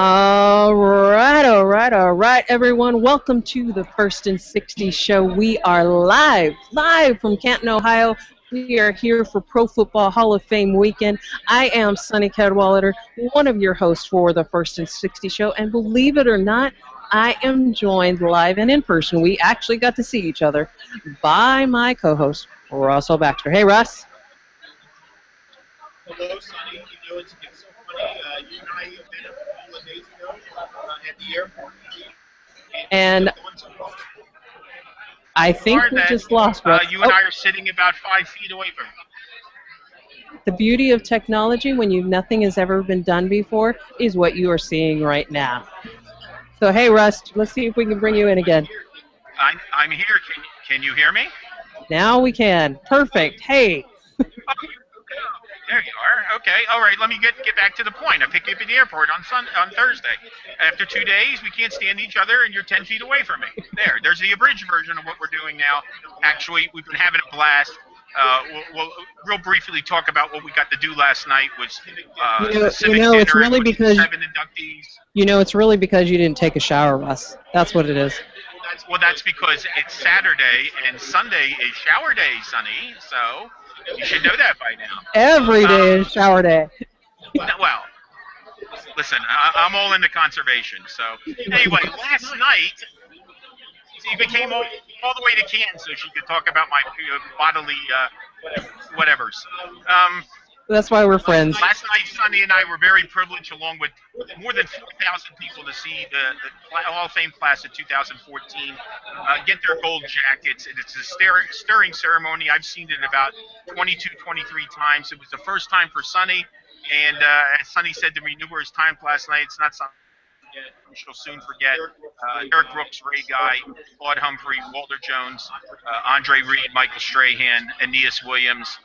All right, everyone. Welcome to the First and 60 show. We are live from Canton, Ohio. We are here for Pro Football Hall of Fame weekend. I am Sonny Cadwallader, one of your hosts for the First and 60 show. And believe it or not, I am joined live and in person. We actually got to see each other by my co-host, Russell Baxter. Hey, Russ. Hello, Sonny. You know, it's so funny. You and I met a couple of days ago at the airport. And I think we just lost Russ. You and I are sitting about 5 feet away from him. The beauty of technology when nothing has ever been done before is what you are seeing right now. So, hey, Russ, let's see if we can bring you in again. I'm here. Can you hear me? Now we can. Perfect. Hey. There you are. Okay. All right. Let me get back to the point. I picked you up at the airport on Thursday. After 2 days, we can't stand each other, and you're 10 feet away from me. There's the abridged version of what we're doing now. Actually, we've been having a blast. We'll real briefly talk about what we got to do last night. Was the civic dinner it's really because 7 inductees. It's really because you didn't take a shower, Russ. That's what it is. That's because it's Saturday and Sunday is shower day, Sonny. So you should know that by now. Every day is shower day. Well, listen, I'm all into conservation. So anyway, last night she became all the way to Canton so she could talk about my bodily whatevers. That's why we're friends. Last night, Sonny and I were very privileged, along with more than 4,000 people, to see the Hall of Fame class of 2014 get their gold jackets. It's a stirring ceremony. I've seen it about 22, 23 times. It was the first time for Sonny, and as Sonny said to me numerous times last night, it's not something she'll soon forget. Eric Brooks, Ray Guy, Claude Humphrey, Walter Jones, Andre Reed, Michael Strahan, Aeneas Williams.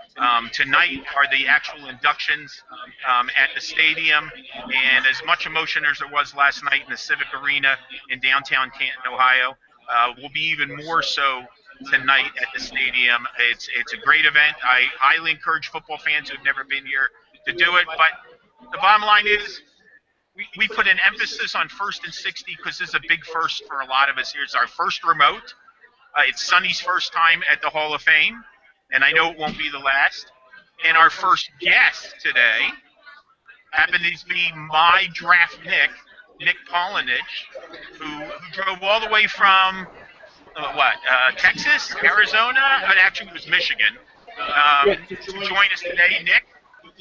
Tonight are the actual inductions at the stadium, and as much emotion as there was last night in the Civic Arena in downtown Canton, Ohio, will be even more so tonight at the stadium. It's a great event. I highly encourage football fans who've never been here to do it, but the bottom line is, we put an emphasis on First and 60 because this is a big first for a lot of us here. It's our first remote. It's Sonny's first time at the Hall of Fame, and I know it won't be the last. And our first guest today happened to be my draft Nick Polinich, who drove all the way from, Texas, Arizona? It actually was Michigan. To join us today. Nick,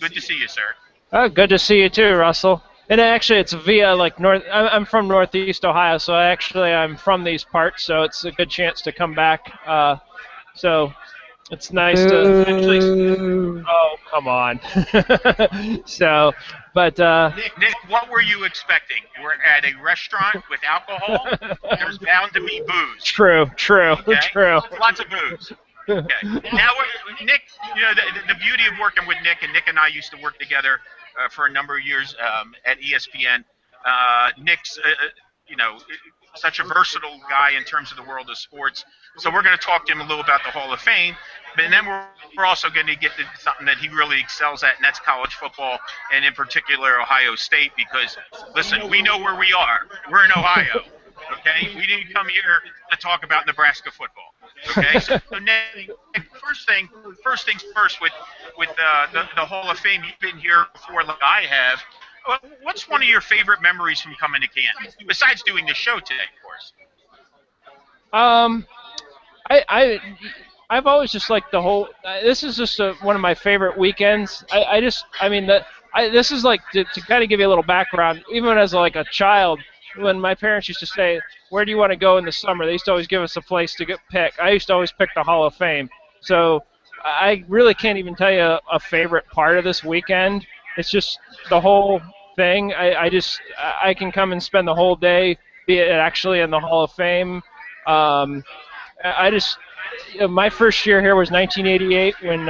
good to see you, sir. Oh, good to see you too, Russell. And actually, it's via north. I'm from Northeast Ohio, so I'm from these parts. So it's a good chance to come back. So it's nice to actually. Oh, come on. Nick, what were you expecting? We're at a restaurant with alcohol. There's bound to be booze. True. Okay? True. Lots of booze. Okay. Now, Nick, the beauty of working with Nick, and Nick and I used to work together for a number of years at ESPN. Nick's, such a versatile guy in terms of the world of sports. So we're going to talk to him a little about the Hall of Fame, but then we're also going to get to something that he really excels at, and that's college football, and in particular Ohio State. Because listen, we know where we are. We're in Ohio. Okay, we didn't come here to talk about Nebraska football. Okay, so Nick, first things first. With the Hall of Fame, you've been here before, like I have. What's one of your favorite memories from coming to Canton, besides doing the show today, of course? I've always just liked the whole. This is just one of my favorite weekends. This is like to kind of give you a little background. Even as like a child, when my parents used to say, "Where do you want to go in the summer?" They used to always give us a place to pick. I used to always pick the Hall of Fame. So I really can't even tell you a favorite part of this weekend. It's just the whole thing. I can come and spend the whole day, be it actually in the Hall of Fame. My first year here was 1988 when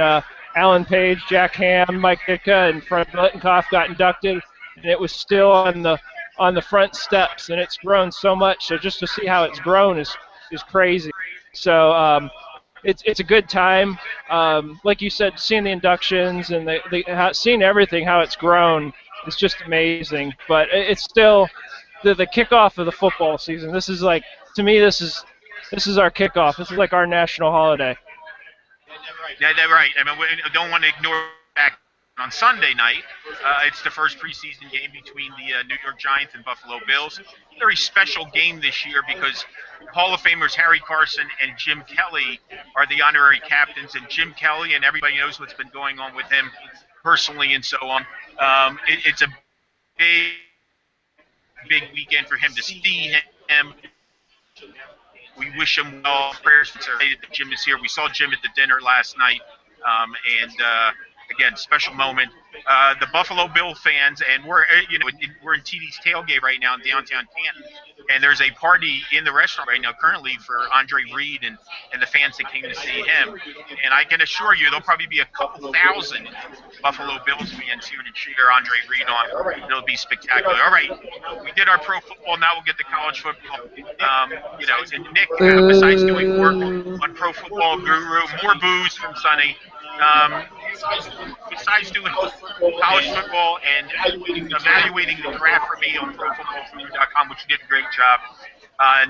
Alan Page, Jack Ham, Mike Ditka, and Fred Blittenkoff got inducted, and it was still on the front steps, and it's grown so much. So just to see how it's grown is crazy. So it's a good time. Like you said, seeing the inductions and seeing everything, how it's grown is just amazing. But it's still the kickoff of the football season. This is like, to me, this is our kickoff. This is like our national holiday. Yeah, that's right. I mean, we don't want to ignore the fact on Sunday night, it's the first preseason game between the New York Giants and Buffalo Bills. Very special game this year because Hall of Famers Harry Carson and Jim Kelly are the honorary captains, and Jim Kelly, and everybody knows what's been going on with him personally and so on. It's a big weekend for him to see him. We wish him well. Prayers for that Jim is here. We saw Jim at the dinner last night, and again, special moment. The Buffalo Bill fans, and we're we're in TD's Tailgate right now in downtown Canton, and there's a party in the restaurant right now currently for Andre Reed and the fans that came to see him. And I can assure you, there'll probably be a couple thousand Buffalo Bills fans here to cheer Andre Reed on. It'll be spectacular. All right, we did our pro football. Now we'll get to college football. And Nick, besides doing work on Pro Football Guru, more booze from Sonny. Besides doing college football and evaluating the draft for me on ProFootballGuru.com, which you did a great job.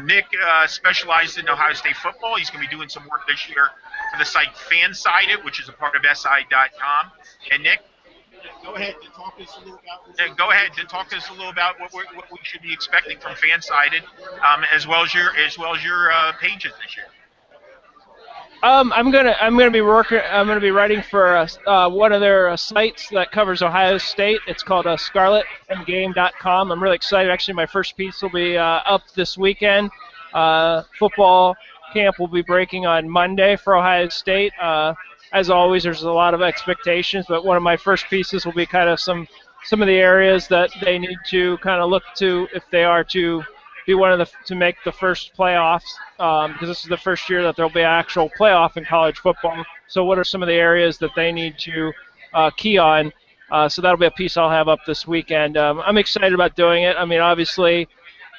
Nick specialized in Ohio State football. He's going to be doing some work this year for the site Fansided, which is a part of SI.com. And Nick, go ahead and talk to us a little about what we should be expecting from Fansided, as well as your pages this year. I'm gonna be writing for one of their sites that covers Ohio State. It's called ScarletandGame.com. I'm really excited. Actually, my first piece will be up this weekend. Football camp will be breaking on Monday for Ohio State. As always, there's a lot of expectations, but one of my first pieces will be kind of some of the areas that they need to kind of look to if they are to be one of to make the first playoffs, because this is the first year that there'll be an actual playoff in college football. So what are some of the areas that they need to key on? So that'll be a piece I'll have up this weekend. I'm excited about doing it. I mean, obviously,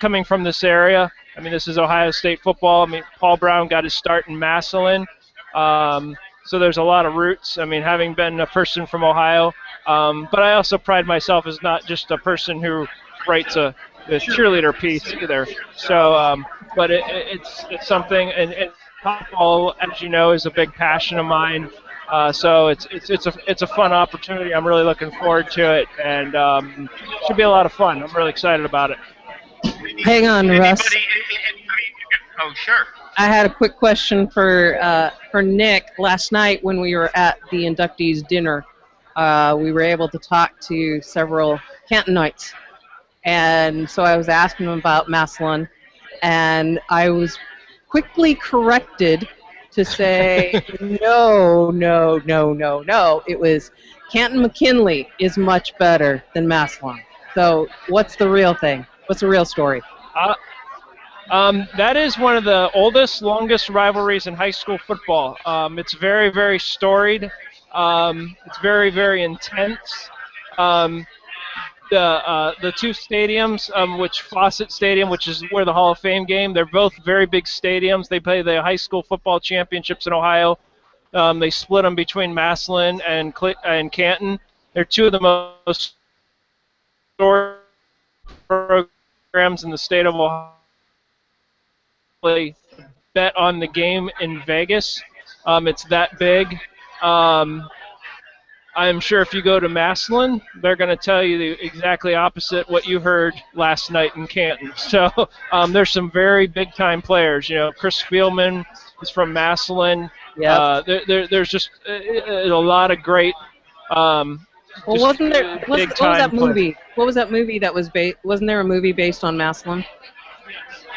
coming from this area, I mean, this is Ohio State football. I mean, Paul Brown got his start in Massillon. So there's a lot of roots. I mean, having been a person from Ohio, but I also pride myself as not just a person who writes the cheerleader piece either. So, but it's something, and football, as you know, is a big passion of mine. So it's a fun opportunity. I'm really looking forward to it, and should be a lot of fun. I'm really excited about it. Hang on, Russ. Oh, sure. I had a quick question for Nick. Last night when we were at the inductees dinner, we were able to talk to several Cantonites. And so I was asking him about Massillon, and I was quickly corrected to say, no. It was Canton-McKinley is much better than Massillon. So what's the real thing? What's the real story? That is one of the oldest, longest rivalries in high school football. It's very, very storied. It's very, very intense. The two stadiums, which Fawcett Stadium, which is where the Hall of Fame game, they're both very big stadiums. They play the high school football championships in Ohio. They split them between Massillon and Canton. They're two of the most storied programs in the state of Ohio. Bet on the game in Vegas. It's that big. I'm sure if you go to Massillon, they're going to tell you the exactly opposite what you heard last night in Canton. So there's some very big-time players. You know, Chris Spielman is from Massillon. Yeah. There's just a lot of great. Well, wasn't there? What was that movie? Players. What was that movie that was based? Wasn't there a movie based on Massillon?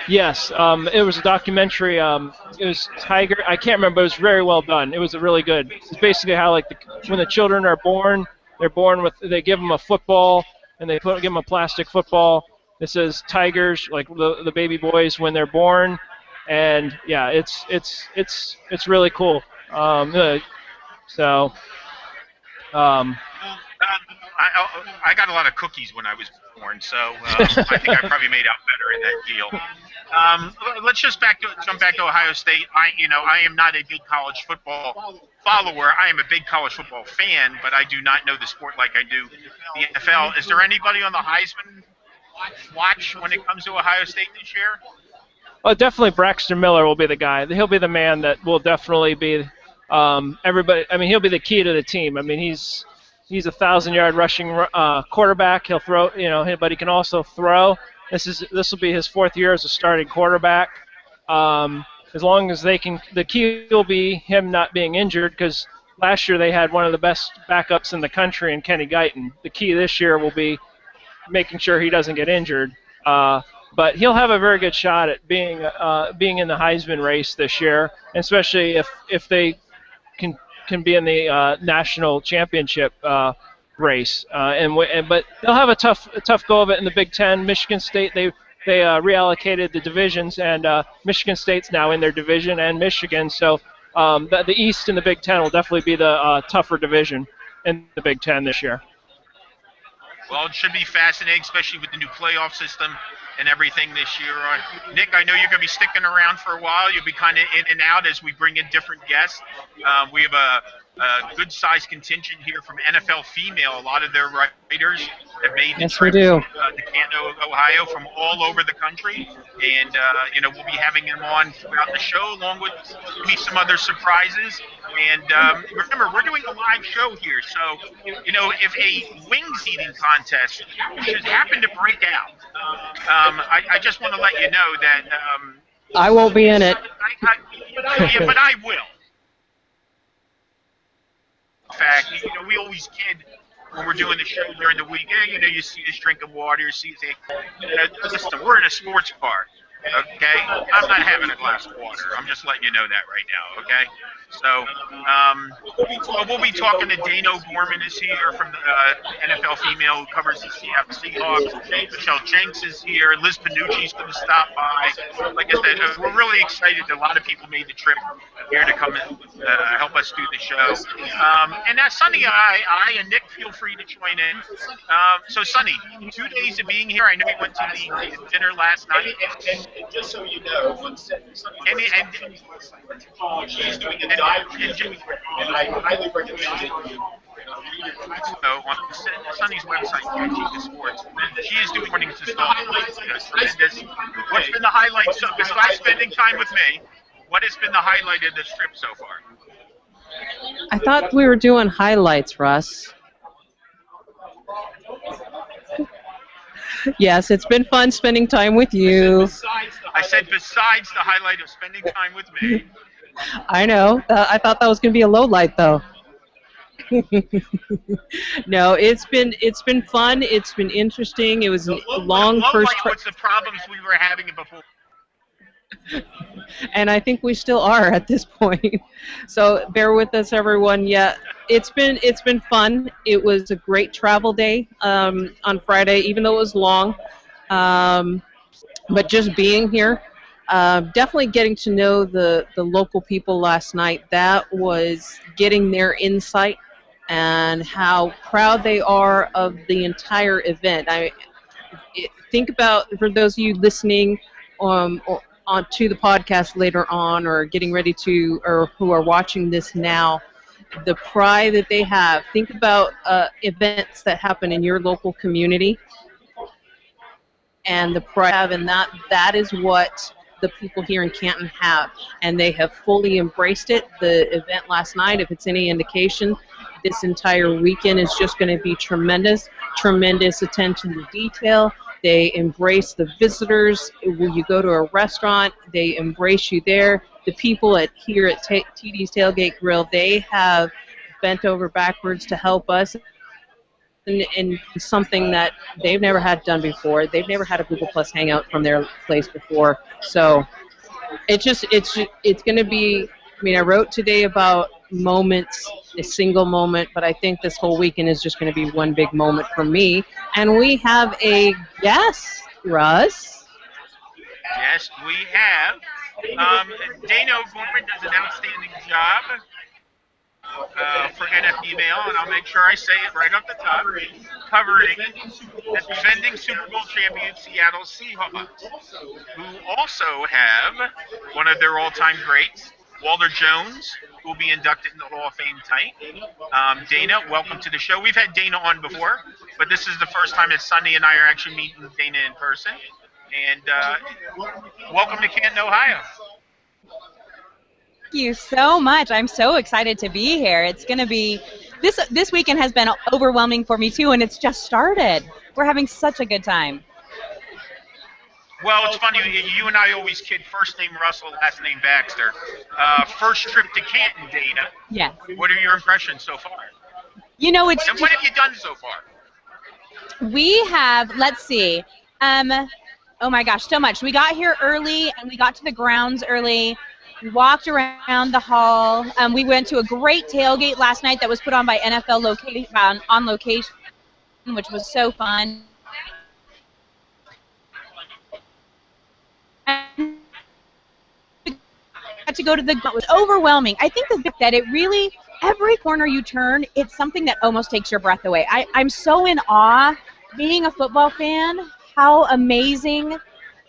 Yes, it was a documentary. It was Tiger. I can't remember, but it was very well done. It was really good. It's basically how, like, when the children are born, they're born with. They give them a football, and they give them a plastic football. It says Tigers, like the baby boys when they're born, and yeah, it's really cool. I got a lot of cookies when I was born, so I think I probably made out better in that deal. Let's just jump back to Ohio State. I am not a big college football follower. I am a big college football fan, but I do not know the sport like I do the NFL. Is there anybody on the Heisman watch when it comes to Ohio State this year? Well, definitely Braxton Miller will be the guy. He'll be the man that will definitely be everybody. I mean, he'll be the key to the team. I mean, he's a 1,000-yard rushing quarterback. He'll throw, but he can also throw. This will be his 4th year as a starting quarterback. As long as they can, the key will be him not being injured, because last year they had one of the best backups in the country in Kenny Guyton. The key this year will be making sure he doesn't get injured. But he'll have a very good shot at being in the Heisman race this year, especially if they can be in the national championship race. But they'll have a tough go of it in the Big Ten. Michigan State, they reallocated the divisions, and Michigan State's now in their division, and Michigan. So the East and the Big Ten will definitely be the tougher division in the Big Ten this year. Well, it should be fascinating, especially with the new playoff system and everything this year. Nick, I know you're going to be sticking around for a while. You'll be kind of in and out as we bring in different guests. We have a good-sized contingent here from NFL Female. A lot of their writers have made the trip to Canton, Ohio, from all over the country. And, we'll be having them on throughout the show, along with maybe some other surprises. And remember, we're doing a live show here. So, if a wings eating contest should happen to break out, I just want to let you know that I won't be in it. Yeah, but I will. In fact, we always kid when we're doing the show during the week. You see us drinking water, you see us. Listen, we're in a sports bar. Okay, I'm not having a glass of water. I'm just letting you know that right now. Okay, so we'll be talking to Dano Gorman is here from the NFL Female, who covers the Seattle Seahawks. Michelle Jenks is here. Liz Panucci's going to stop by. Like I said, we're really excited. A lot of people made the trip here to come and help us do the show. And now Sonny, I and Nick, feel free to join in. So Sonny, 2 days of being here. I know you went to the dinner last night. And just so you know, she's doing a dive reading, and I highly recommend that you read it. So on Sonny's website, Canton Sports, she is doing mornings to start. Tremendous. What's been the highlight? So besides spending time with me, what has been the highlight of this trip so far? I thought we were doing highlights, Russ. Yes, it's been fun spending time with you. I said besides the highlight of spending time with me. I know. I thought that was going to be a low light, though. No, it's been fun. It's been interesting. It was a long first trip. What's the problems we were having before? And I think we still are at this point. So bear with us, everyone. Yeah, it's been fun. It was a great travel day on Friday, even though it was long. But just being here, definitely getting to know the local people last night. That was getting their insight and how proud they are of the entire event. Think about, for those of you listening onto the podcast later on, or getting ready to, or who are watching this now, the pride that they have. Think about events that happen in your local community, and the pride, and that is what the people here in Canton have, and they have fully embraced it. The event last night, if it's any indication, this entire weekend is just going to be tremendous attention to detail. They embrace the visitors. When you go to a restaurant, they embrace you there. The people here at TD's Tailgate Grill, they have bent over backwards to help us in something that they've never had done before. They've never had a Google Plus Hangout from their place before. So it's going to be, I wrote today about moments, a single moment, but I think this whole weekend is just going to be one big moment for me. And we have a guest, Russ. Yes, we have. Dano Gorman does an outstanding job for NFB-mail, and I'll make sure I say it right off the top, covering the defending Super Bowl champion Seattle Seahawks, who also have one of their all-time greats, Walter Jones, who will be inducted in the Hall of Fame tonight. Dana, welcome to the show. We've had Dana on before, but this is the first time that Sonny and I are actually meeting Dana in person. And welcome to Canton, Ohio. Thank you so much. I'm so excited to be here. It's going to be this weekend has been overwhelming for me too, and it's just started. We're having such a good time. Well, it's funny. You and I always kid. First name Russell, last name Baxter. First trip to Canton, Dana. Yes. What are your impressions so far? You know, it's. And what have you done so far? We have. Let's see. Oh my gosh, so much. We got here early, and we got to the grounds early. We walked around the hall. We went to a great tailgate last night that was put on by NFL on location, which was so fun. And we got to go to it was overwhelming. I think that it really, every corner you turn, it's something that almost takes your breath away. I'm so in awe, being a football fan, how amazing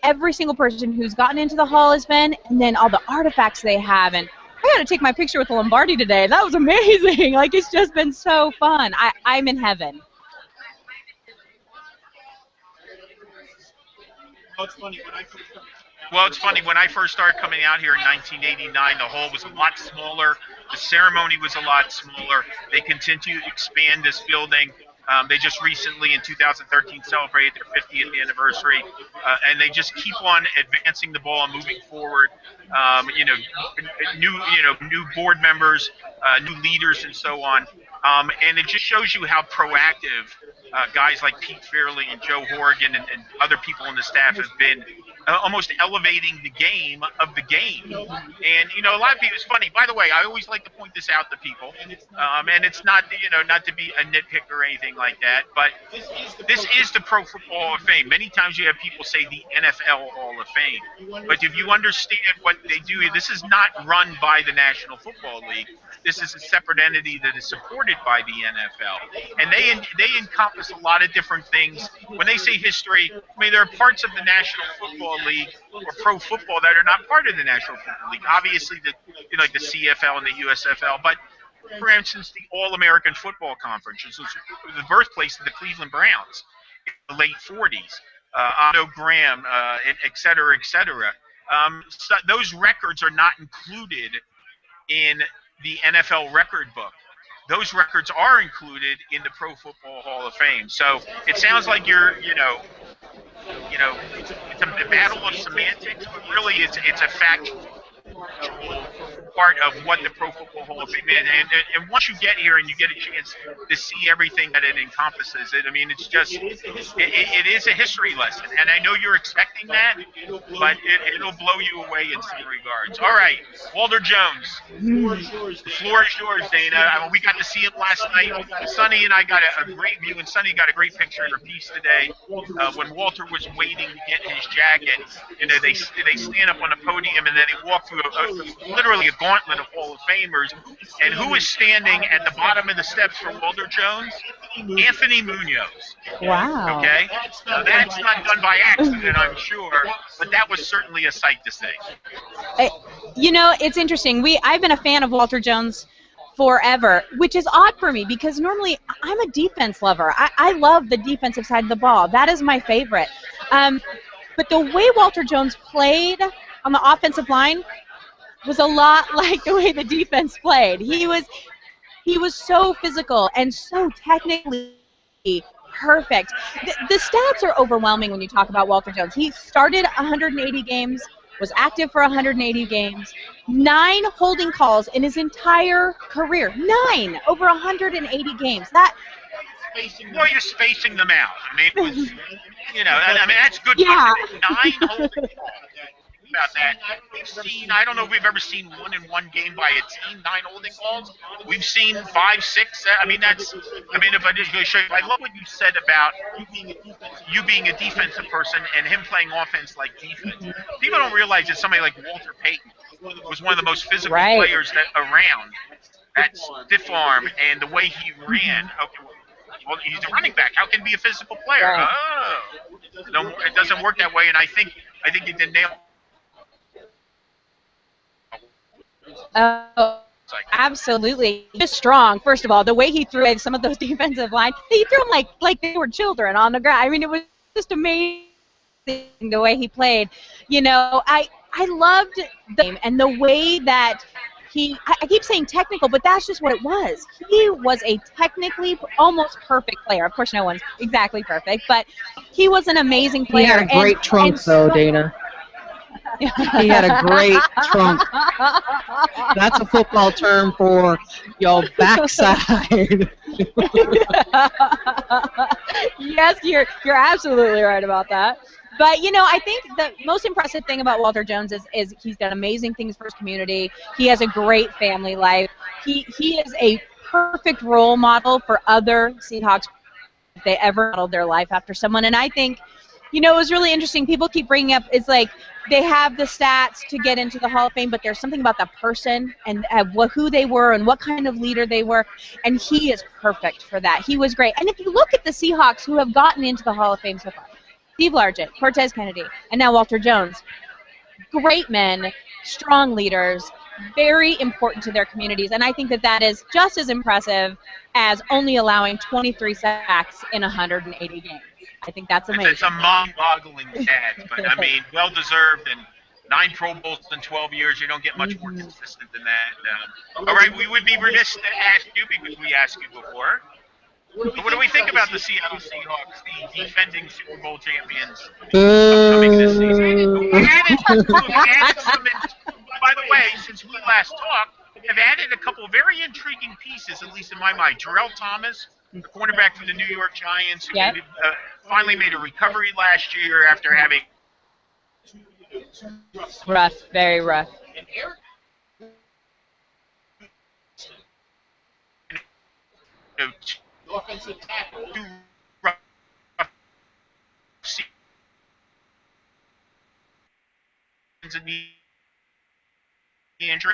every single person who's gotten into the hall has been, and then all the artifacts they have. And I got to take my picture with the Lombardi today. That was amazing. Like, it's just been so fun. I'm in heaven. Well, it's funny. When I first started coming out here in 1989, the hall was a lot smaller. The ceremony was a lot smaller. They continue to expand this building. They just recently, in 2013, celebrated their 50th anniversary, and they just keep on advancing the ball and moving forward. New board members, new leaders, and so on. And it just shows you how proactive guys like Pete Fairley and Joe Horgan and other people on the staff have been, almost elevating the game of the game. And, a lot of people, it's funny, by the way, I always like to point this out to people, and it's not, not to be a nitpick or anything like that, but this is the Pro Football Hall of Fame. Many times you have people say the NFL Hall of Fame, but if you understand what they do, this is not run by the National Football League. This is a separate entity that is supported by the NFL, and they encompass a lot of different things. When they say history, I mean, there are parts of the National Football League or pro football that are not part of the National Football League. Obviously, like the CFL and the USFL, but for instance, the All-American Football Conference, which was the birthplace of the Cleveland Browns in the late 40s, Otto Graham, et cetera, et cetera. So those records are not included in the NFL record book. Those records are included in the Pro Football Hall of Fame. So it sounds like you're, it's a battle of semantics, but really it's a factual part of what the Pro Football Hall of Fame is. And once you get here and you get a chance to see everything that it encompasses, I mean, it's just, it is a history lesson. And I know you're expecting that, but it'll blow you away in some regards. All right, Walter Jones, the floor is yours, Dana. We got to see him last night. Sonny and I got a great view, and Sonny got a great picture in her piece today. When Walter was waiting to get his jacket, they stand up on the podium and then they walk through literally a gauntlet of Hall of Famers. And who is standing at the bottom of the steps for Walter Jones? Anthony Munoz. Wow. Okay? Now, that's not done by accident, I'm sure, but that was certainly a sight to see. It's interesting. I've been a fan of Walter Jones forever, which is odd for me because normally I'm a defense lover. I love the defensive side of the ball. That is my favorite. But the way Walter Jones played on the offensive line was a lot like the way the defense played. He was so physical and so technically perfect. The stats are overwhelming when you talk about Walter Jones. He started 180 games, was active for 180 games, 9 holding calls in his entire career. 9 over 180 games. Well, you're spacing them out. I mean, it was, that's good. Yeah. 9 holding calls. About that. We've seen, I don't know if we've ever seen 1 in 1 game by a team, 9 holding calls. We've seen 5, 6. If I just go show you, I love what you said about you being a defensive person and him playing offense like defense. People don't realize that somebody like Walter Payton was one of the most physical players around. that stiff arm and the way he ran. Okay, well, he's a running back. How can he be a physical player? Right. Oh, no, it doesn't work that way. And I think he did nail. Oh, absolutely. Just strong. First of all, the way he threw at some of those defensive line, he threw them like they were children on the ground. I mean, it was just amazing the way he played. You know, I loved the game and the way that I keep saying technical, but that's just what it was. He was a technically almost perfect player. Of course, no one's exactly perfect, but he was an amazing He player. had a great trunk, though, Dana. He had a great trunk. That's a football term for your backside. Yes, you're absolutely right about that. But, you know, I think the most impressive thing about Walter Jones is he's done amazing things for his community. He has a great family life. He is a perfect role model for other Seahawks if they ever modeled their life after someone. And I think, you know, it was really interesting. People keep bringing up, it's like they have the stats to get into the Hall of Fame, but there's something about the person and who they were and what kind of leader they were. And he is perfect for that. He was great. And if you look at the Seahawks who have gotten into the Hall of Fame so far, Steve Largent, Cortez Kennedy, and now Walter Jones. Great men, strong leaders, very important to their communities, and I think that is just as impressive as only allowing 23 sacks in 180 games. I think that's amazing. It's a mind-boggling stat, but I mean, well-deserved, and 9 Pro Bowls in 12 years. You don't get much more consistent than that. All right, we would be remiss to ask you because we asked you before. What do we think about the Seattle Seahawks, the defending Super Bowl champions, upcoming this season? By the way, since we last talked, have added a couple of very intriguing pieces, at least in my mind. Terrell Thomas, the cornerback for the New York Giants, who finally made a recovery last year after having rough, very rough. Offensive tackle. Injury.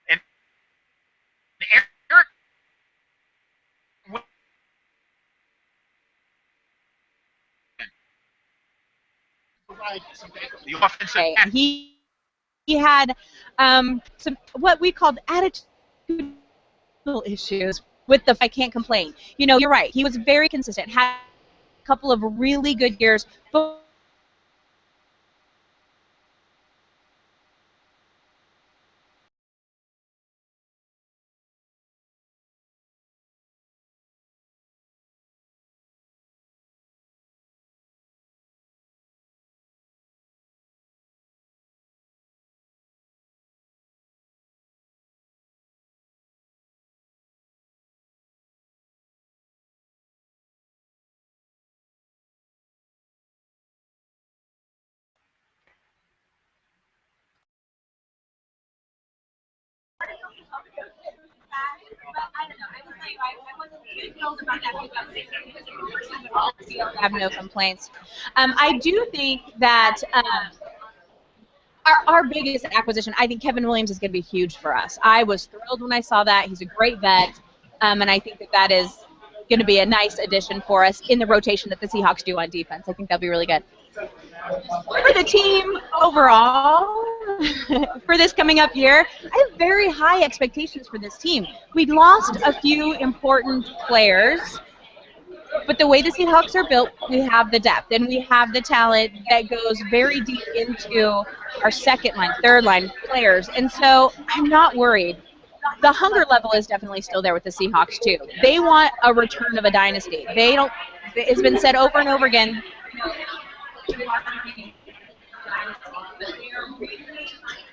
And Eric, the offensive tackle. He had some what we called attitudinal issues with the I can't complain. You know, you're right. He was very consistent. Had a couple of really good years. But I have no complaints. I do think that our biggest acquisition, I think Kevin Williams is going to be huge for us. I was thrilled when I saw that. He's a great vet, and I think that is going to be a nice addition for us in the rotation that the Seahawks do on defense. I think that'll be really good. For the team overall, for this coming up year, I have very high expectations for this team. We lost a few important players, but the way the Seahawks are built, we have the depth, and we have the talent that goes very deep into our second line, third line players, and so I'm not worried. The hunger level is definitely still there with the Seahawks, too. They want a return of a dynasty. They don't. It's been said over and over again.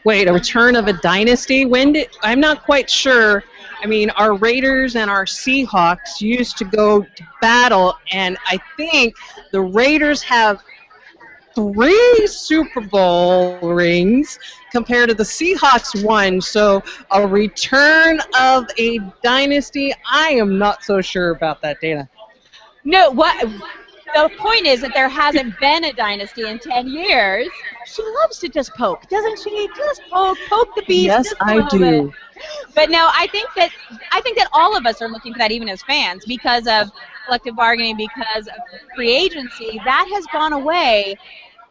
Wait, a return of a dynasty? I'm not quite sure. I mean, our Raiders and our Seahawks used to go to battle, and I think the Raiders have 3 Super Bowl rings compared to the Seahawks 1. So a return of a dynasty, I am not so sure about that, Dana. No, what? the point is that there hasn't been a dynasty in 10 years. She loves to just poke, doesn't she? Just poke the beast. Yes, just a I little do. bit. But no, I think that all of us are looking for that, even as fans, because of collective bargaining, because of free agency. That has gone away,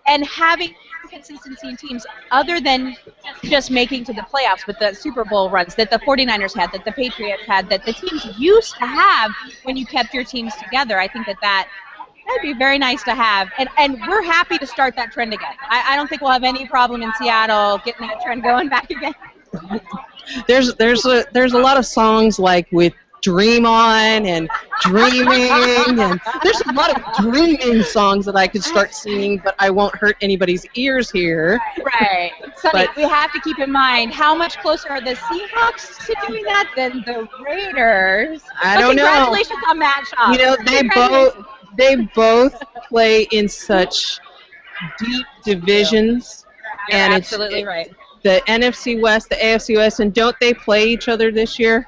and having consistency in teams other than just making to the playoffs with the Super Bowl runs that the 49ers had, that the Patriots had, that the teams used to have when you kept your teams together. I think that'd be very nice to have, and we're happy to start that trend again. I don't think we'll have any problem in Seattle getting that trend going back again. There's a lot of songs like with Dream On and Dreaming, and there's a lot of dreaming songs that I could start singing, but I won't hurt anybody's ears here. Right. Sonny, we have to keep in mind how much closer are the Seahawks to doing that than the Raiders. I don't know. Congratulations on Matt Shaw. You know, they both play in such deep divisions, You're and absolutely right. The NFC West, the AFC West, and don't they play each other this year?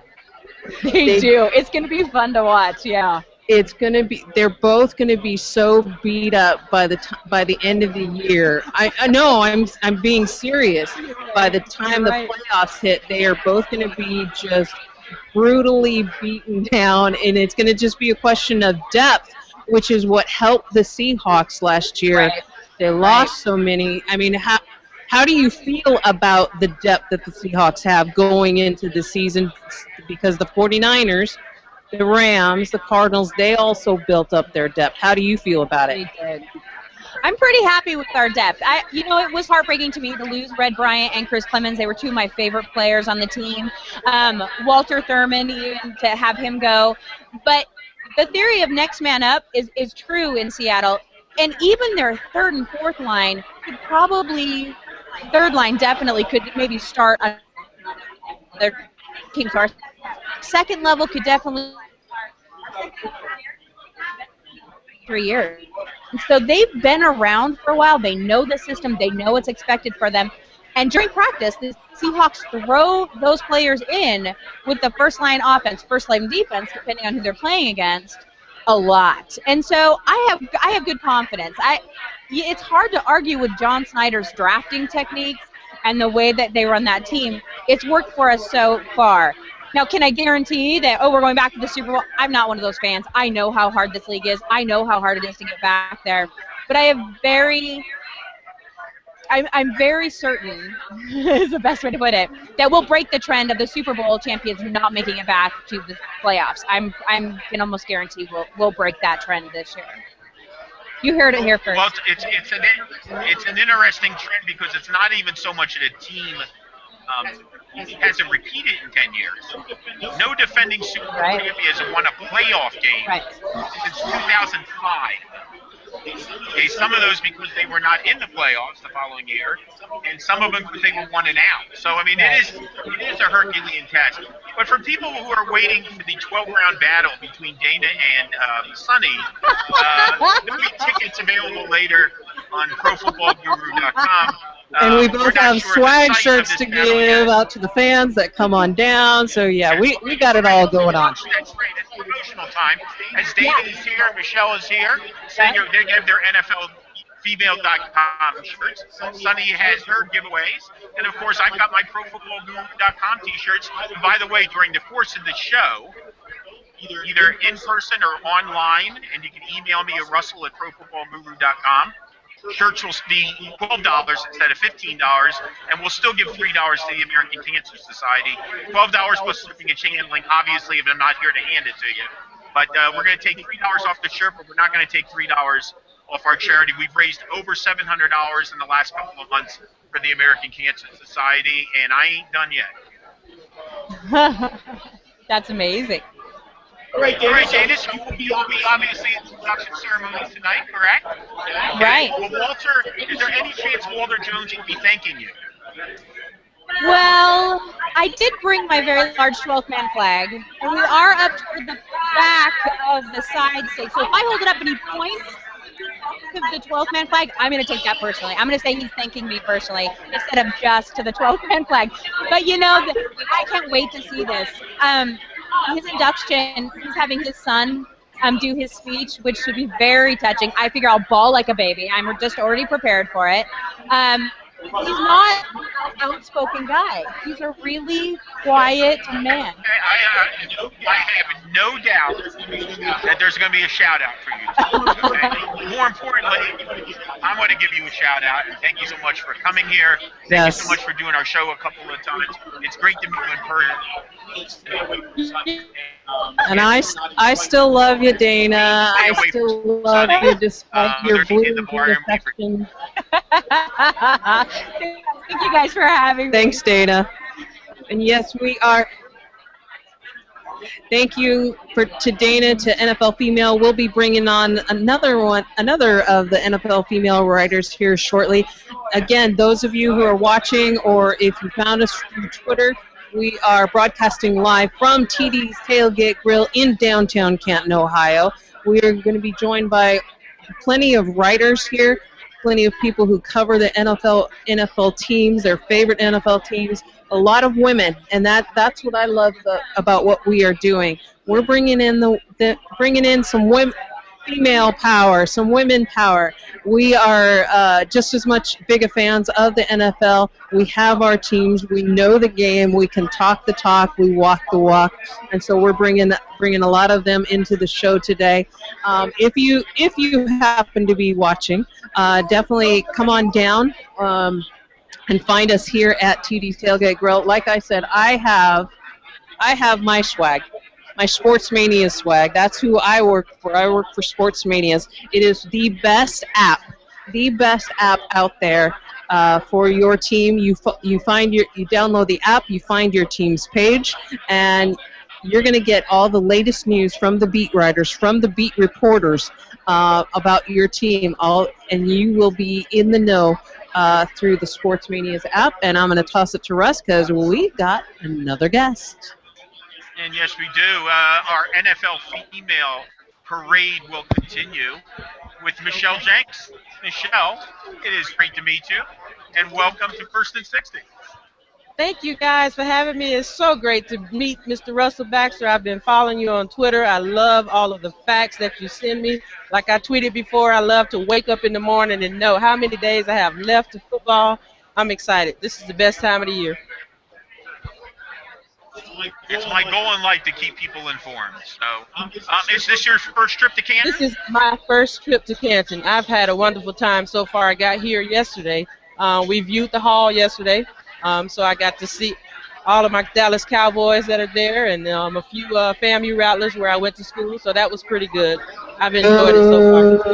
They do. It's going to be fun to watch. Yeah. It's going to be. They're both going to be so beat up by the end of the year. I know. I'm being serious. By the time the playoffs hit, they are both going to be just brutally beaten down, and it's going to just be a question of depth, which is what helped the Seahawks last year. Right. They lost so many. I mean, how do you feel about the depth that the Seahawks have going into the season? Because the 49ers, the Rams, the Cardinals, they also built up their depth. How do you feel about it? They did. I'm pretty happy with our depth. It was heartbreaking to me to lose Red Bryant and Chris Clemens. They were two of my favorite players on the team. Walter Thurman, even to have him go. But the theory of next man up is true in Seattle. And even their third and fourth line could probably, third line definitely could maybe start on their teams. Our second level could definitely 3 years. And so they've been around for a while. They know the system. They know what's expected for them. And during practice, the Seahawks throw those players in with the first line offense, first line defense, depending on who they're playing against, a lot. And so I have good confidence. It's hard to argue with John Snyder's drafting techniques and the way that they run that team. It's worked for us so far. Now, can I guarantee that, we're going back to the Super Bowl? I'm not one of those fans. I know how hard this league is. I know how hard it is to get back there. But I'm very certain, is the best way to put it, that we'll break the trend of the Super Bowl champions not making it back to the playoffs. I can almost guarantee we'll break that trend this year. You heard it here first. Well, it's an interesting trend because it's not even so much that a team hasn't repeated in 10 years. No defending Super Bowl champion has won a playoff game since 2005. Okay, some of those because they were not in the playoffs the following year, and some of them because they were 1 and out. So I mean, it is a Herculean task. But for people who are waiting for the 12-round battle between Dana and Sonny, there'll be tickets available later on ProFootballGuru.com. And we both have swag shirts to give out to the fans that come on down. So yeah, we got it all going on. That's right. It's promotional time. As David is here, Michelle is here. They have their NFLfemale.com shirts. Sunny has her giveaways. And of course, I've got my ProFootballGuru.com t-shirts. And by the way, during the course of the show, either in person or online, and you can email me at russell@profootballguru.com. Shirts will be $12 instead of $15, and we'll still give $3 to the American Cancer Society. $12 plus shipping and handling, obviously, if I'm not here to hand it to you. But we're going to take $3 off the shirt, but we're not going to take $3 off our charity. We've raised over $700 in the last couple of months for the American Cancer Society, and I ain't done yet. That's amazing. All right, Danis, you will be obviously in the induction ceremony tonight, correct? Right. Well, Walter, is there any chance Walter Jones will be thanking you? Well, I did bring my very large 12th man flag, and we are up toward the back of the side stage. So if I hold it up and he points to the 12th man flag, I'm going to take that personally. I'm going to say he's thanking me personally instead of just to the 12th man flag. But I can't wait to see this. His induction, he's having his son do his speech, which should be very touching. I figure I'll bawl like a baby. I'm just already prepared for it. He's not an outspoken guy. He's a really quiet man. I have no doubt that there's going to be a shout out for you. Okay? More importantly, I want to give you a shout out and thank you so much for coming here. Thank you so much for doing our show a couple of times. It's great to meet you in person. And I still love you, Dana. I still love you despite your blue affection. Thank you guys for having me. Thanks, Dana. And yes, we are. Thank you to Dana, to NFL Female. We'll be bringing on another of the NFL Female writers here shortly. Again, those of you who are watching, or if you found us through Twitter, we are broadcasting live from TD's Tailgate Grill in downtown Canton, Ohio. We are going to be joined by plenty of writers here, plenty of people who cover the NFL teams, their favorite NFL teams, a lot of women, and that's what I love about what we are doing. We're bringing in some women, female power, some women power. We are just as much big fans of the NFL. We have our teams. We know the game. We can talk the talk. We walk the walk. And so we're bringing a lot of them into the show today. If you happen to be watching, definitely come on down and find us here at TD's Tailgate Grill. Like I said, I have my swag. My Sports Mania swag. That's who I work for. I work for Sports Manias. It is the best app out there for your team. You download the app, you find your team's page, and you're going to get all the latest news from the beat writers, from the beat reporters about your team. And you will be in the know through the Sports Manias app. And I'm going to toss it to Russ because we got another guest. And yes, we do. Our NFL Female Parade will continue with Michelle Jenks. Michelle, it is great to meet you, and welcome to First and 60. Thank you guys for having me. It's so great to meet Mr. Russell Baxter. I've been following you on Twitter. I love all of the facts that you send me. Like I tweeted before, I love to wake up in the morning and know how many days I have left to football. I'm excited. This is the best time of the year. It's my goal in life to keep people informed. So, is this your first trip to Canton? This is my first trip to Canton. I've had a wonderful time so far. I got here yesterday. We viewed the hall yesterday, so I got to see all of my Dallas Cowboys that are there, and a few FAMU Rattlers where I went to school. So that was pretty good. I've enjoyed it so far.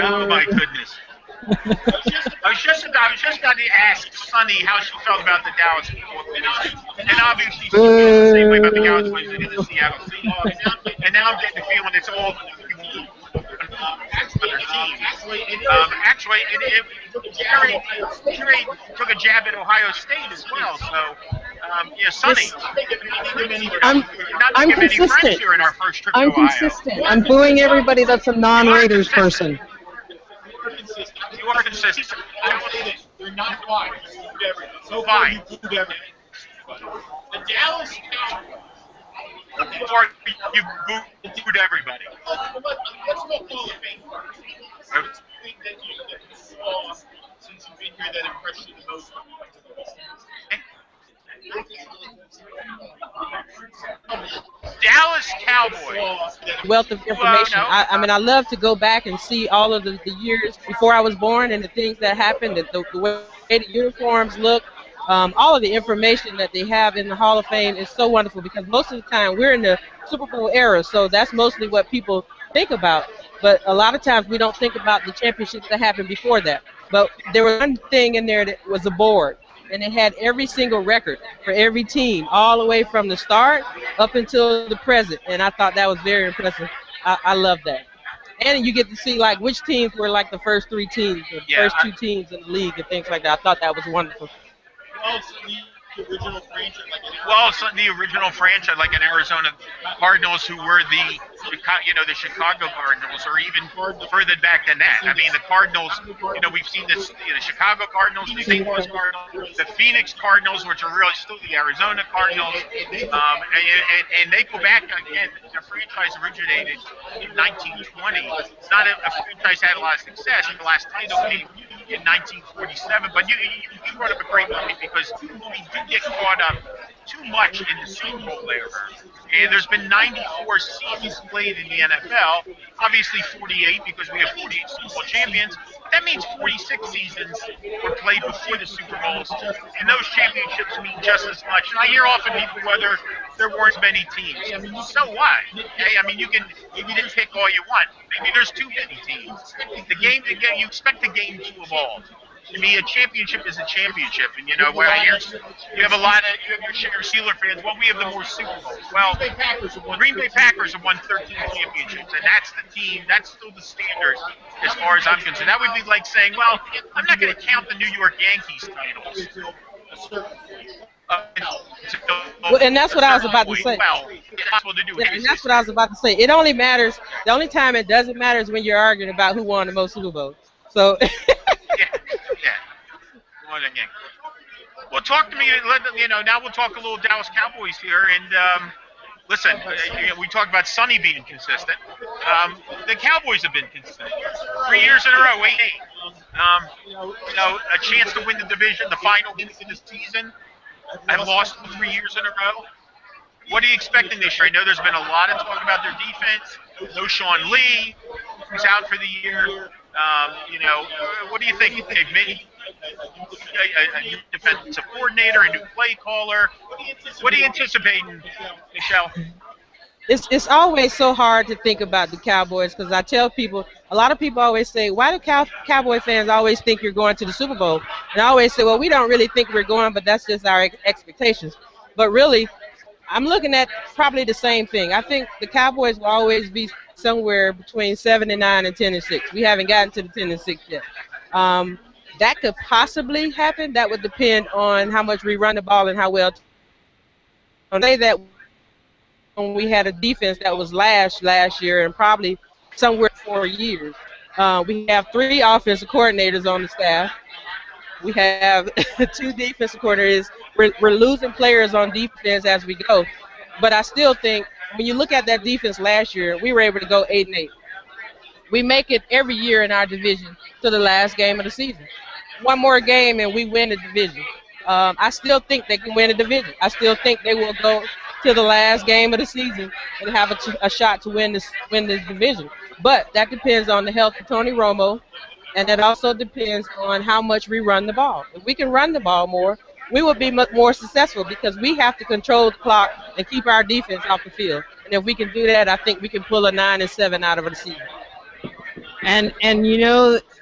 Oh my goodness. I was just about to ask Sunny how she felt about the Dallas Cowboys, and obviously she feels the same way about the Cowboys and the Seattle Seahawks. And now I'm getting the feeling it's all other teams. Actually, Jerry took a jab at Ohio State as well. So, yeah, Sunny. I'm consistent. Here in our first trip I'm to Ohio. consistent. I'm booing everybody that's a non-Raiders person. You are consistent. They're not fine. So Fine. you booed everything. The Dallas Cowboys. Or you booed everybody. Let's go Hall of Fame first. I think that you saw, since you've been here, that impressed you the most. Dallas Cowboys. Wealth of information. I mean, I love to go back and see all of the years before I was born and the things that happened, the way the uniforms look, all of the information that they have in the Hall of Fame is so wonderful because most of the time we're in the Super Bowl era, so that's mostly what people think about. But a lot of times we don't think about the championships that happened before that. But there was one thing in there that was a board, and it had every single record for every team, all the way from the start up until the present. And I thought that was very impressive. I love that. And you get to see like which teams were like the first three teams, or the first two teams in the league and things like that. I thought that was wonderful. Also, the original franchise, like Well, it's the original franchise, like an Arizona Cardinals, who were the the Chicago Cardinals, or even further back than that. I mean, the Cardinals. We've seen this. The Chicago Cardinals, the St. Louis Cardinals, the Phoenix Cardinals, which are really still the Arizona Cardinals, and they go back again. The franchise originated in 1920. It's not a franchise that had a lot of success. The last title came in 1947. But you brought up a great point, because we did get caught up too much in the Super Bowl era. And there's been 94 seasons played in the NFL. Obviously 48, because we have 48 Super Bowl champions. That means 46 seasons were played before the Super Bowls, and those championships mean just as much. And I hear often people whether there weren't many teams. So what? Okay, I mean, you can pick all you want. Maybe there's too many teams. The game, you expect the game to evolve. To me, a championship is a championship, and where you have your share of Steeler fans. Well, we have the more Super Bowls. Well, Green Bay Packers have won 13 championships, and that's the team. That's still the standard as far as I'm concerned. That would be like saying, well, I'm not going to count the New York Yankees titles. Well, and that's what I was about to say. Well, it's possible to do. Yeah, and that's what I was about to say. It only matters. The only time it doesn't matter is when you're arguing about who won the most Super Bowls. So. Yeah. Well, talk to me. Now we'll talk a little Dallas Cowboys here. And listen, we talked about Sonny being consistent. The Cowboys have been consistent. 3 years in a row, 8-8. A chance to win the division, the final game of the season. I've lost 3 years in a row. What are you expecting this year? I know there's been a lot of talk about their defense. No Sean Lee, who's out for the year. What do you think? They've made a new defensive coordinator, a new play caller. What are you anticipating, Michelle? It's always so hard to think about the Cowboys, because I tell people, a lot of people always say, why do Cowboy fans always think you're going to the Super Bowl? And I always say, well, we don't really think we're going, but that's just our expectations. But really, I'm looking at probably the same thing. I think the Cowboys will always be somewhere between 7-9 and 10-6. We haven't gotten to the 10-6 yet. That could possibly happen. That would depend on how much we run the ball and how well. I say that when we had a defense that was last year and probably somewhere 4 years. We have 3 offensive coordinators on the staff. We have 2 defensive coordinators. We're losing players on defense as we go. But I still think when you look at that defense last year, we were able to go 8-8. We make it every year in our division to the last game of the season. One more game and we win the division. I still think they can win the division. I still think they will go to the last game of the season and have a shot to win this division. But that depends on the health of Tony Romo, and that also depends on how much we run the ball. If we can run the ball more, we will be much more successful, because we have to control the clock and keep our defense off the field. And if we can do that, I think we can pull a 9-7 out of the season. And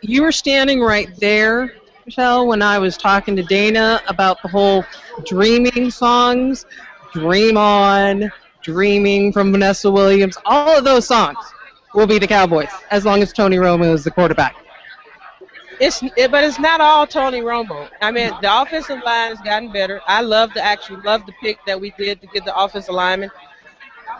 you were standing right there, Michelle, when I was talking to Dana about the whole dreaming songs, Dream On, Dreaming from Vanessa Williams. All of those songs will be the Cowboys as long as Tony Romo is the quarterback. But it's not all Tony Romo. I mean, the offensive line has gotten better. I love the pick that we did to get the offensive lineman.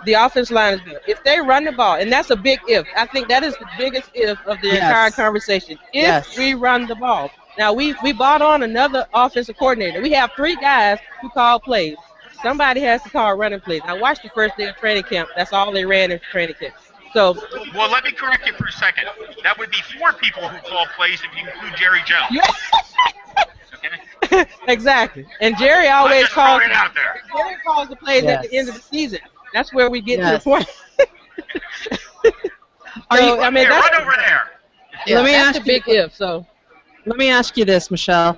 The offensive line is better. If they run the ball, and that's a big if. I think that is the biggest if of the entire conversation. If we run the ball. Now, we brought on another offensive coordinator. We have 3 guys who call plays. Somebody has to call running plays. I watched the first day of training camp. That's all they ran in training camp. So, well, let me correct you for a second. That would be 4 people who call plays if you include Jerry Jones. Okay. Exactly. And Jerry always calls. Jerry calls the plays at the end of the season. That's where we get to the point. Run over there. Yeah, let me ask you, big if. So, let me ask you this, Michelle: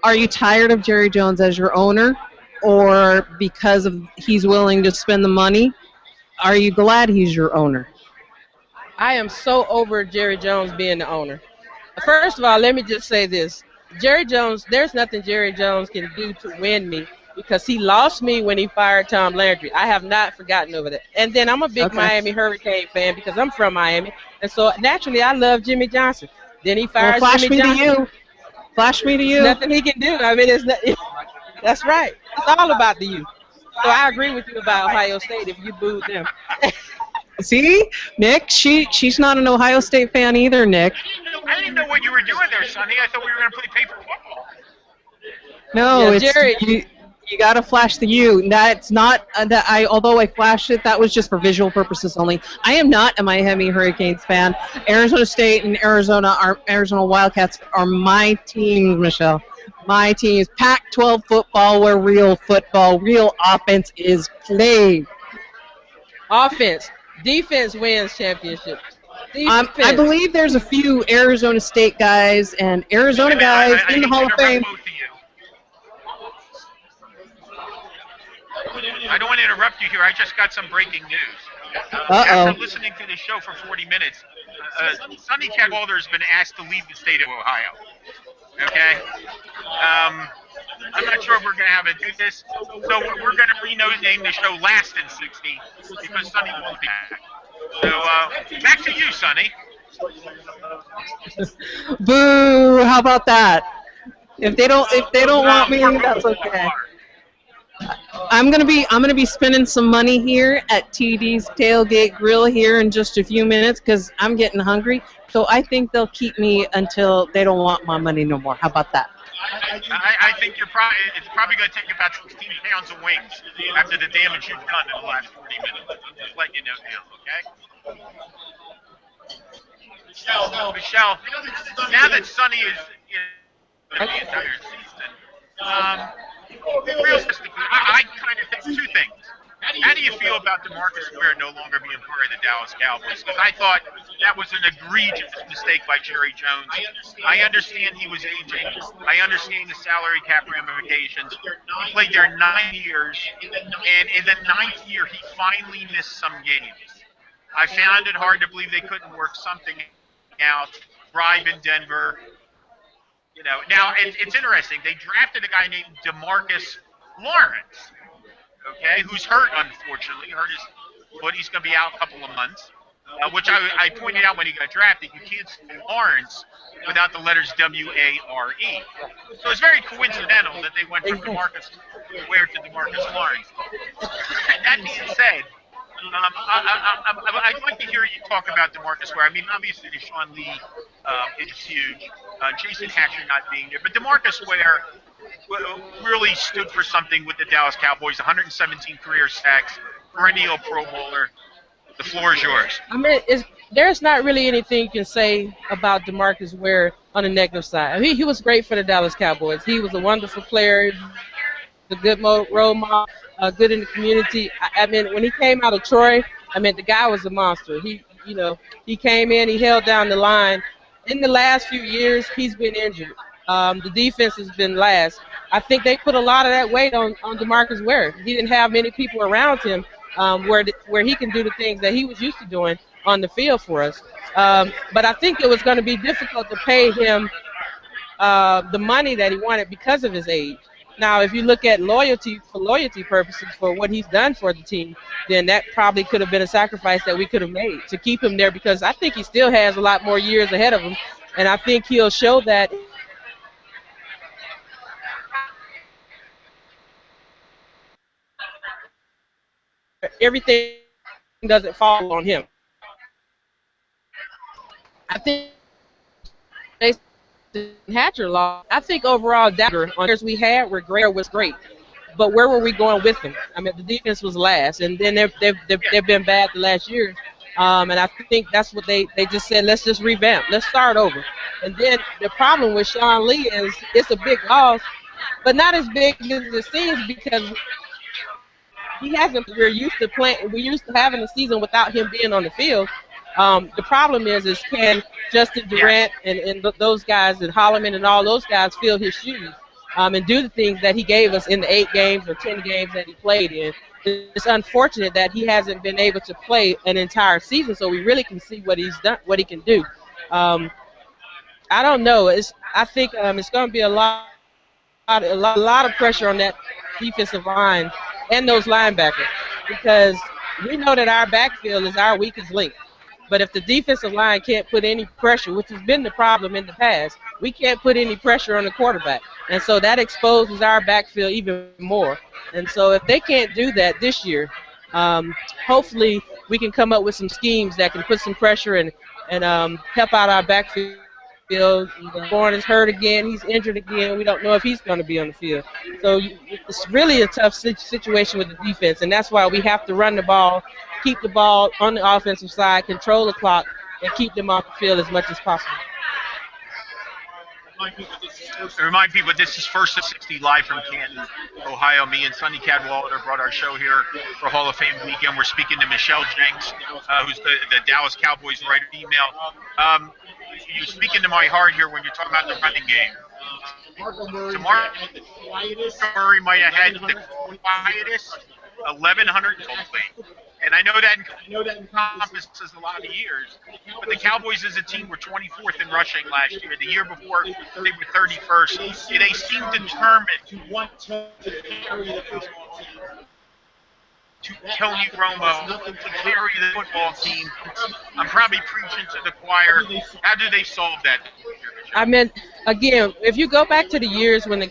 are you tired of Jerry Jones as your owner, or because of he's willing to spend the money? Are you glad he's your owner? I am so over Jerry Jones being the owner. First of all, let me just say this. Jerry Jones, there's nothing Jerry Jones can do to win me, because he lost me when he fired Tom Landry. I have not forgotten over that. And then I'm a big Miami Hurricane fan because I'm from Miami. And so naturally I love Jimmy Johnson. Then he fires Jimmy Johnson. Flash me to you. Nothing he can do. I mean, That's right. It's all about the youth. So I agree with you about Ohio State if you booed them. See, Nick, she's not an Ohio State fan either, Nick. I didn't know what you were doing there, Sonny. I thought we were going to play paper football. No, Yeah, it's Jerry. you got to flash the U. That's not that I. Although I flashed it, that was just for visual purposes only. I am not a Miami Hurricanes fan. Arizona State and Arizona Wildcats are my teams, Michelle. My teams. Pac-12 football, where real football, real offense is played. Offense. Defense wins championships. Defense. I believe there's a few Arizona State guys and Arizona guys in the Hall of Fame. Both of you. I don't want to interrupt you here. I just got some breaking news. After listening to the show for 40 minutes, Sonny Cadwallader has been asked to leave the state of Ohio. Okay? I'm not sure if we're going to have to do this. So we're going to rename the show Last in 60 because Sonny won't be back. So back to you, Sonny. Boo! How about that? If they don't want me, that's okay. I'm gonna be spending some money here at TD's Tailgate Grill here in just a few minutes because I'm getting hungry. So I think they'll keep me until they don't want my money no more. How about that? I think it's probably going to take about 16 pounds of wings after the damage you've done in the last 40 minutes. I'm just letting you know now, okay? Michelle, now that Sonny is in the entire season, realistically, I kind of think two things. How do you feel about DeMarcus Ware no longer being part of the Dallas Cowboys? Because I thought that was an egregious mistake by Jerry Jones. I understand he was aging. I understand the salary cap ramifications. He played there 9 years, and in the 9th year, he finally missed some games. I found it hard to believe they couldn't work something out. Bribe in Denver. You know, now it's interesting. They drafted a guy named DeMarcus Lawrence. Okay, who's hurt, unfortunately. Hurt his foot. He's going to be out a couple of months, which I pointed out when he got drafted. You can't say Lawrence without the letters W-A-R-E. So it's very coincidental that they went from DeMarcus Ware to DeMarcus Lawrence. That being said, I'd like to hear you talk about DeMarcus Ware. I mean, obviously, Deshaun Lee is huge. Jason Hatcher not being there. But DeMarcus Ware really stood for something with the Dallas Cowboys. 117 career sacks, perennial Pro Bowler. The floor is yours. I mean, there's not really anything you can say about DeMarcus Ware on the negative side. He was great for the Dallas Cowboys. He was a wonderful player, a good role model, good in the community. I mean, when he came out of Troy, I mean, the guy was a monster. He came in, he held down the line. In the last few years, he's been injured. The defense has been last. I think they put a lot of that weight on DeMarcus Ware. He didn't have many people around him where he can do the things that he was used to doing on the field for us. But I think it was going to be difficult to pay him the money that he wanted because of his age. Now, if you look at loyalty purposes for what he's done for the team, then that probably could have been a sacrifice that we could have made to keep him there because I think he still has a lot more years ahead of him, and I think he'll show that everything doesn't fall on him. I think Hatcher lost. I think overall, Dagger on years we had where Greer was great, but where were we going with him? I mean, the defense was last, and then they've been bad the last years. And I think that's what they just said. Let's just revamp. Let's start over. And then the problem with Sean Lee is it's a big loss, but not as big as it seems because he hasn't. We're used to having a season without him being on the field. The problem is can Justin Durant and those guys and Holloman and all those guys fill his shoes and do the things that he gave us in the 8 games or 10 games that he played in. It's unfortunate that he hasn't been able to play an entire season so we really can see what he's done, what he can do. I don't know. I think it's going to be a lot of pressure on that defensive line and those linebackers because we know that our backfield is our weakest link. But if the defensive line can't put any pressure, which has been the problem in the past, we can't put any pressure on the quarterback. And so that exposes our backfield even more. And so if they can't do that this year, hopefully we can come up with some schemes that can put some pressure and help out our backfield. Bourne is hurt again. He's injured again. We don't know if he's going to be on the field. So it's really a tough situation with the defense, and that's why we have to run the ball, keep the ball on the offensive side, control the clock, and keep them off the field as much as possible. Remind people this is First and 60 live from Canton, Ohio. Me and Sonny Cadwallader brought our show here for Hall of Fame weekend. We're speaking to Michelle Jenks, who's the Dallas Cowboys writer email. You're speaking to my heart here when you're talking about the running game. Tomorrow, Murray might have had the quietest 1,100 total. And I know that encompasses a lot of years. But the Cowboys as a team were 24th in rushing last year. The year before, they were 31st. They seemed determined to Tony Romo to carry the football team. I'm probably preaching to the choir. How do they solve that? I mean, again, if you go back to the years when the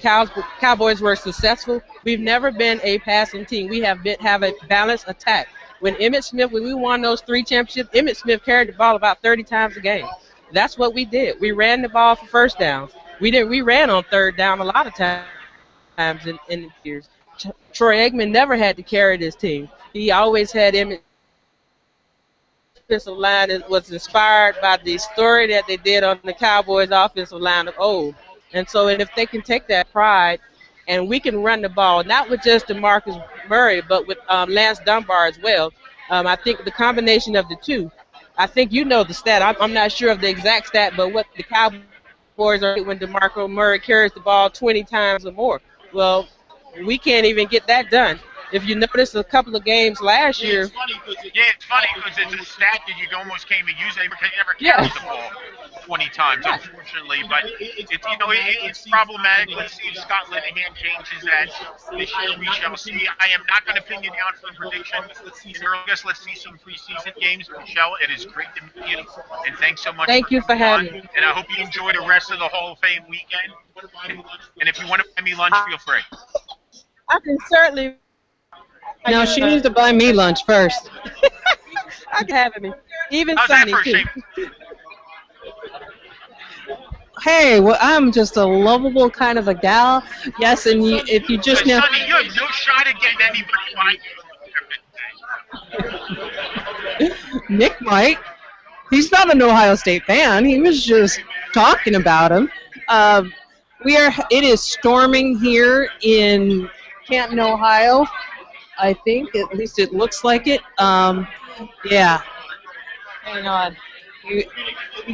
Cowboys were successful, we've never been a passing team. We have a balanced attack. When we won those 3 championships, Emmitt Smith carried the ball about 30 times a game. That's what we did. We ran the ball for first downs. We ran on third down a lot of times in the years. Troy Aikman never had to carry this team. He always had Emmitt. Offensive line was inspired by the story that they did on the Cowboys offensive line of old. And so if they can take that pride and we can run the ball, not with just DeMarcus Murray, but with Lance Dunbar as well, I think the combination of the two, I think you know the stat. I'm not sure of the exact stat, but what the Cowboys are when DeMarco Murray carries the ball 20 times or more. Well, we can't even get that done. If you notice a couple of games last year. It's funny because it's a stat that you almost can't even use anymore because you never carried the ball 20 times, unfortunately. But it's problematic. Let's see if Scott Linehan changes that this year. We shall see. I am not going to pin you down for the prediction. In August, let's see some preseason games. Michelle, it is great to meet you, and thanks so much. Thank you for having me. And I hope you enjoy the rest of the Hall of Fame weekend. And if you want to buy me lunch, feel free. I can certainly. No, she needs to buy me lunch first. I can have it. Even How's Sonny, that for a too. shame? Hey, well, I'm just a lovable kind of a gal. Yes, and if you just know. Sonny, you have no shot at getting anybody by you. Nick might. He's not an Ohio State fan. He was just talking about him. It is storming here in Canton, Ohio. I think, at least it looks like it. Yeah. Hang on. You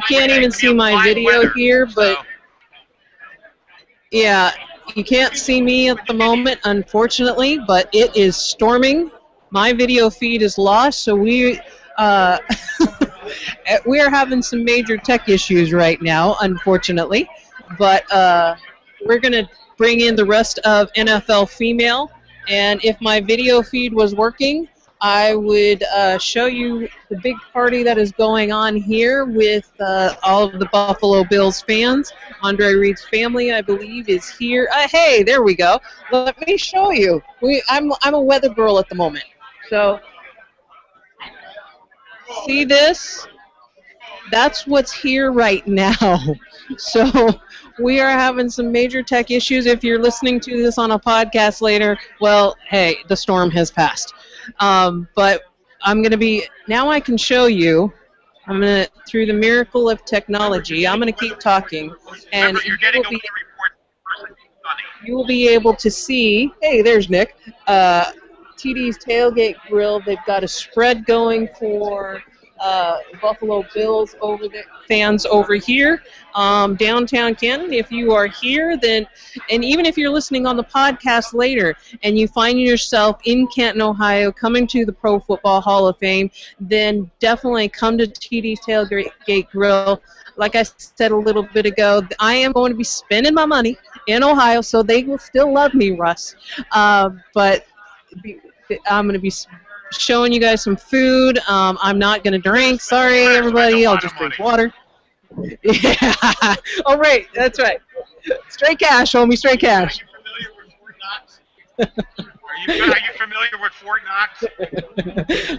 can't even see my video here, but yeah, you can't see me at the moment, unfortunately, but it is storming. My video feed is lost, so we are having some major tech issues right now, unfortunately. But we're going to bring in the rest of NFL Female. And if my video feed was working, I would show you the big party that is going on here with all of the Buffalo Bills fans. Andre Reed's family, I believe, is here. Hey, there we go. Let me show you. I'm a weather girl at the moment. So, see this? That's what's here right now. So, we are having some major tech issues. If you're listening to this on a podcast later, well, hey, the storm has passed. But I'm going to be, now I can show you, I'm going to, through the miracle of technology, I'm going to keep talking. And you will be able to see, hey, there's Nick, TD's Tailgate Grill. They've got a spread going for Buffalo Bills fans over here, downtown Canton. If you are here, then, and even if you're listening on the podcast later and you find yourself in Canton, Ohio, coming to the Pro Football Hall of Fame, then definitely come to TD's Tailgate Grill. Like I said a little bit ago, I am going to be spending my money in Ohio, so they will still love me, Russ. But I'm going to be showing you guys some food. I'm not going to drink. Sorry, everybody. I'll just drink water. Yeah. Oh, right. That's right. Straight cash, homie. Straight cash. Are you familiar with Fort Knox?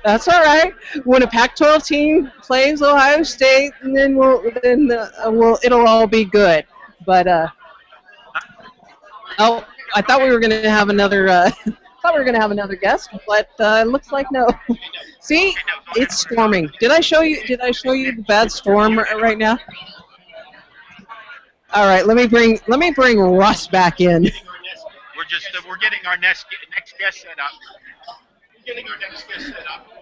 That's all right. When a Pac-12 team plays Ohio State, and then it'll all be good. But oh, I thought we were going to have another. Guest, but looks like no. See, it's storming. Did I show you the bad storm right now? All right, let me bring Russ back in. We're getting our next guest set up.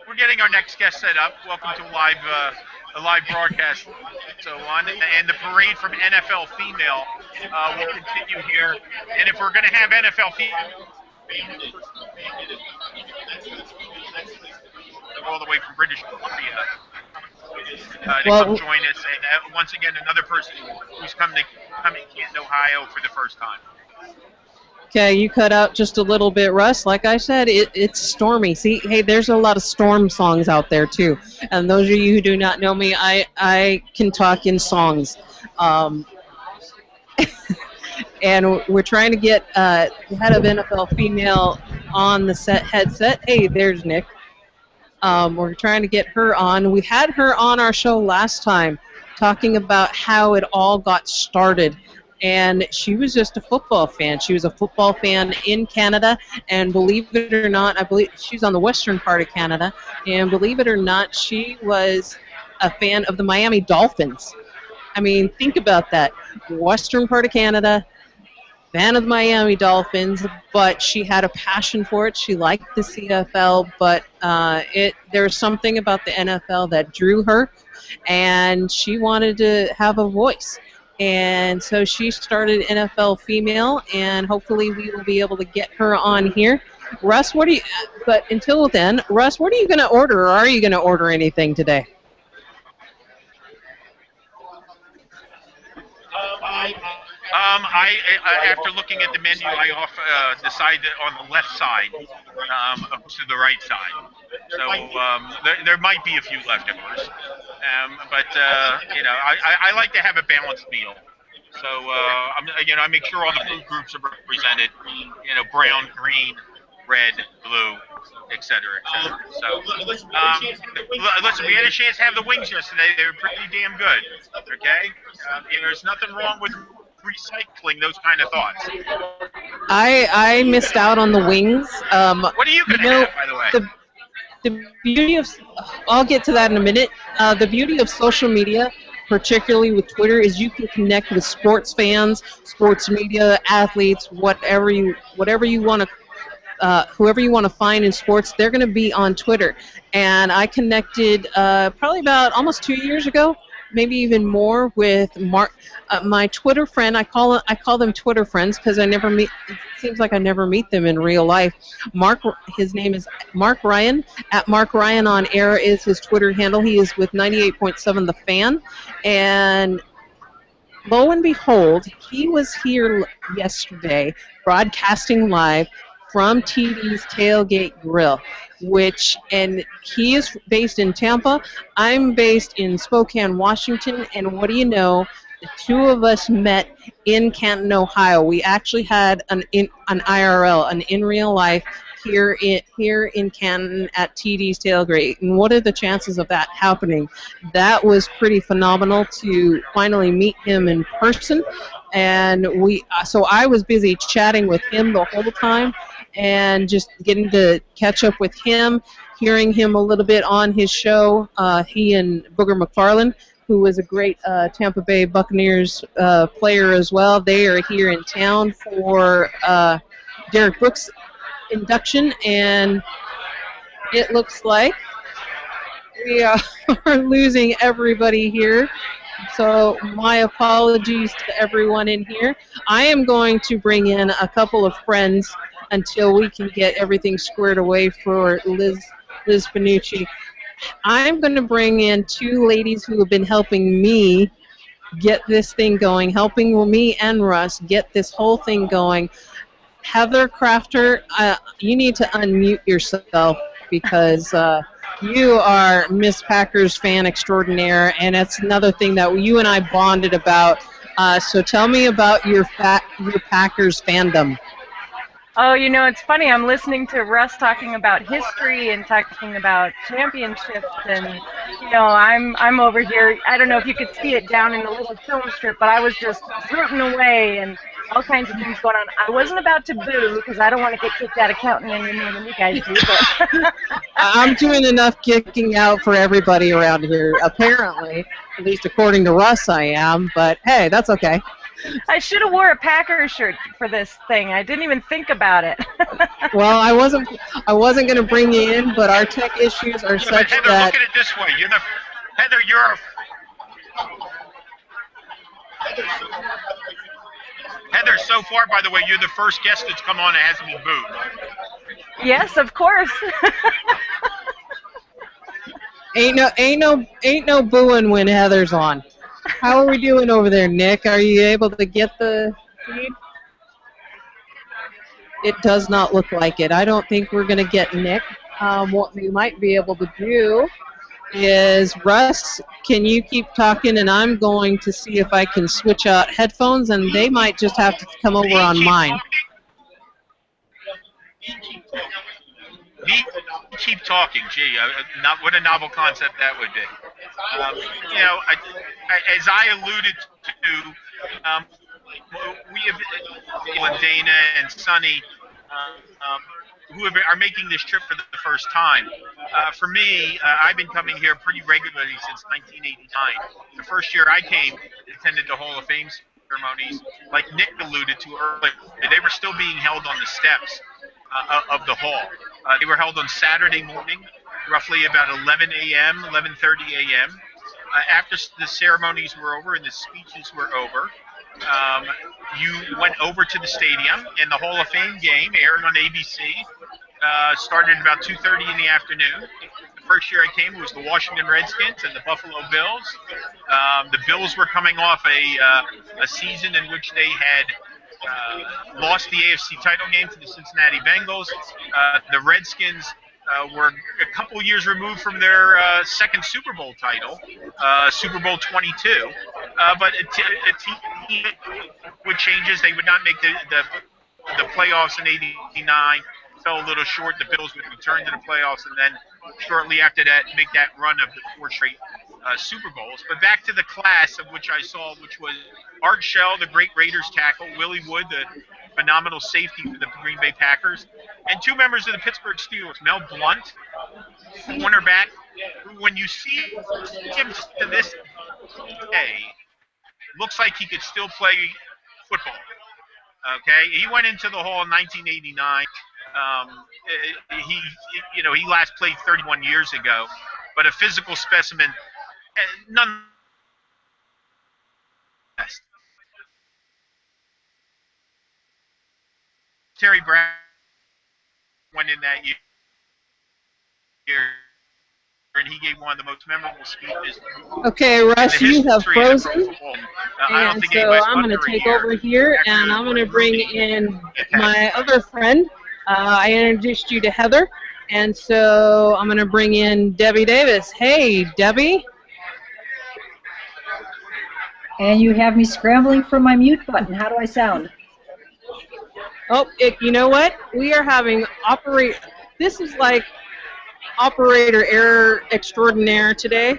We're getting our next guest set up. Welcome to a live broadcast, and so on. And the parade from NFL Female will continue here. And if we're going to have NFL Female all the way from British Columbia to come join us, and once again another person who's coming to Canton, Ohio for the first time. Okay, you cut out just a little bit, Russ. Like I said, it's stormy. See, hey, there's a lot of storm songs out there too. And those of you who do not know me, I can talk in songs. And we're trying to get the head of NFL Female on the headset. Hey, there's Nick. We're trying to get her on. We had her on our show last time talking about how it all got started. And she was just a football fan. She was a football fan in Canada, and believe it or not, I believe she's on the western part of Canada, and believe it or not, she was a fan of the Miami Dolphins. I mean, think about that. Western part of Canada, fan of the Miami Dolphins, but she had a passion for it. She liked the CFL, but there's something about the NFL that drew her, and she wanted to have a voice. And so she started NFL Female, and hopefully we will be able to get her on here. Russ, but until then, Russ, what are you going to order, or are you going to order anything today? After looking at the menu, I decided on the left side to the right side. So there might be a few leftovers, but I like to have a balanced meal. So I make sure all the food groups are represented. Brown, green, red, blue, etc. So listen, we had a chance to have the wings yesterday. They were pretty damn good. Okay, there's nothing wrong with recycling those kind of thoughts. I missed out on the wings. What are you going to have, by the way? The beauty of, I'll get to that in a minute. The beauty of social media, particularly with Twitter, is you can connect with sports fans, sports media, athletes, whatever you want to. Whoever you want to find in sports, they're going to be on Twitter. And I connected probably about almost 2 years ago, maybe even more, with my Twitter friend. I call them Twitter friends because it seems like I never meet them in real life. His name is Mark Ryan. At Mark Ryan on Air is his Twitter handle. He is with 98.7 The Fan. And lo and behold, he was here yesterday broadcasting live from TD's Tailgate Grill, and he is based in Tampa. I'm based in Spokane, Washington, and what do you know? The two of us met in Canton, Ohio. We actually had an IRL, an in real life, here in Canton at TD's Tailgate. And what are the chances of that happening? That was pretty phenomenal to finally meet him in person. And so I was busy chatting with him the whole time, and just getting to catch up with him, hearing him a little bit on his show. He and Booger McFarland, who was a great Tampa Bay Buccaneers player as well. They are here in town for Derek Brooks' induction, and it looks like we are losing everybody here. So my apologies to everyone in here. I am going to bring in a couple of friends until we can get everything squared away for Liz Panucci. I'm going to bring in two ladies who have been helping me get this thing going, helping me and Russ get this whole thing going. Heather Crafter, you need to unmute yourself. because you are Miss Packers fan extraordinaire, and that's another thing that you and I bonded about. So tell me about your Packers fandom. Oh, it's funny. I'm listening to Russ talking about history and talking about championships, and I'm over here. I don't know if you could see it down in the little film strip, but I was just rooting away and all kinds of things going on. I wasn't about to boo because I don't want to get kicked out of Canton any more than you guys do. But I'm doing enough kicking out for everybody around here, apparently. At least according to Russ, I am. But hey, that's okay. I should have wore a Packers shirt for this thing. I didn't even think about it. Well, I wasn't going to bring you in, but our tech issues are such Heather, that. Look at it this way. Heather, so far, by the way, you're the first guest that's come on that hasn't been booed. Yes, of course. Ain't no booing when Heather's on. How are we doing over there, Nick? Are you able to get the feed? It does not look like it. I don't think we're going to get Nick. What we might be able to do is, Russ, can you keep talking, and I'm going to see if I can switch out headphones, and they might just have to come over on mine. Keep talking. Gee, what a novel concept that would be. As I alluded to, we have Dana and Sonny who are making this trip for the first time. For me, I've been coming here pretty regularly since 1989. The first year I came, attended the Hall of Fame ceremonies, like Nick alluded to earlier, they were still being held on the steps of the hall. They were held on Saturday morning, roughly about 11 a.m., 11:30 a.m. After the ceremonies were over and the speeches were over, you went over to the stadium, and the Hall of Fame game aired on ABC. Started about 2:30 in the afternoon. The first year I came, it was the Washington Redskins and the Buffalo Bills. The Bills were coming off a season in which they had lost the AFC title game to the Cincinnati Bengals. The Redskins were a couple years removed from their second Super Bowl title, Super Bowl 22. But a team with changes, they would not make the playoffs in '89. Fell a little short. The Bills would return to the playoffs, and then shortly after that, make that run of the 4 straight Super Bowls. But back to the class of which I saw, which was Art Shell, the great Raiders tackle, Willie Wood, the phenomenal safety for the Green Bay Packers, and 2 members of the Pittsburgh Steelers, Mel Blount, cornerback, who, when you see him to this day, looks like he could still play football. Okay, he went into the Hall in 1989. He last played 31 years ago, but a physical specimen, none. Terry Brown went in that year, and he gave one of the most memorable speeches. Okay, Russ, you have frozen, and so I'm going to take over here, and I'm going to bring in my other friend. I introduced you to Heather, and so I'm going to bring in Debbie Davis. Hey, Debbie. And you have me scrambling for my mute button. How do I sound? Oh, you know what? We are having this is like operator error extraordinaire today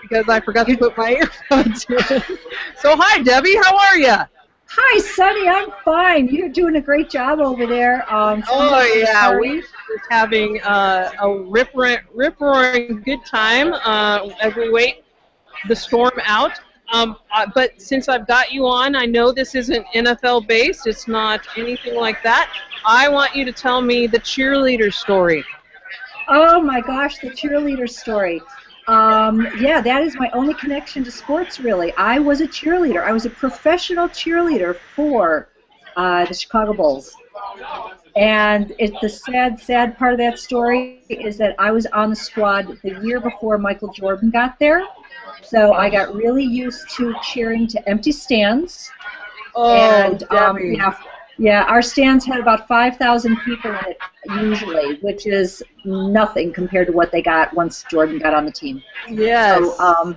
because I forgot to put my earphones in. So hi, Debbie. How are you? Hi, Sonny. I'm fine. You're doing a great job over there. Oh yeah, we're having a rip-roaring good time as we wait the storm out. But since I've got you on, I know this isn't NFL based. It's not anything like that. I want you to tell me the cheerleader story. Oh my gosh, the cheerleader story. Yeah, that is my only connection to sports, really. I was a cheerleader. I was a professional cheerleader for the Chicago Bulls. And the sad part of that story is that I was on the squad the year before Michael Jordan got there. So I got really used to cheering to empty stands. Oh, and Yeah, our stands had about 5,000 people in it usually, which is nothing compared to what they got once Jordan got on the team. Yes. So,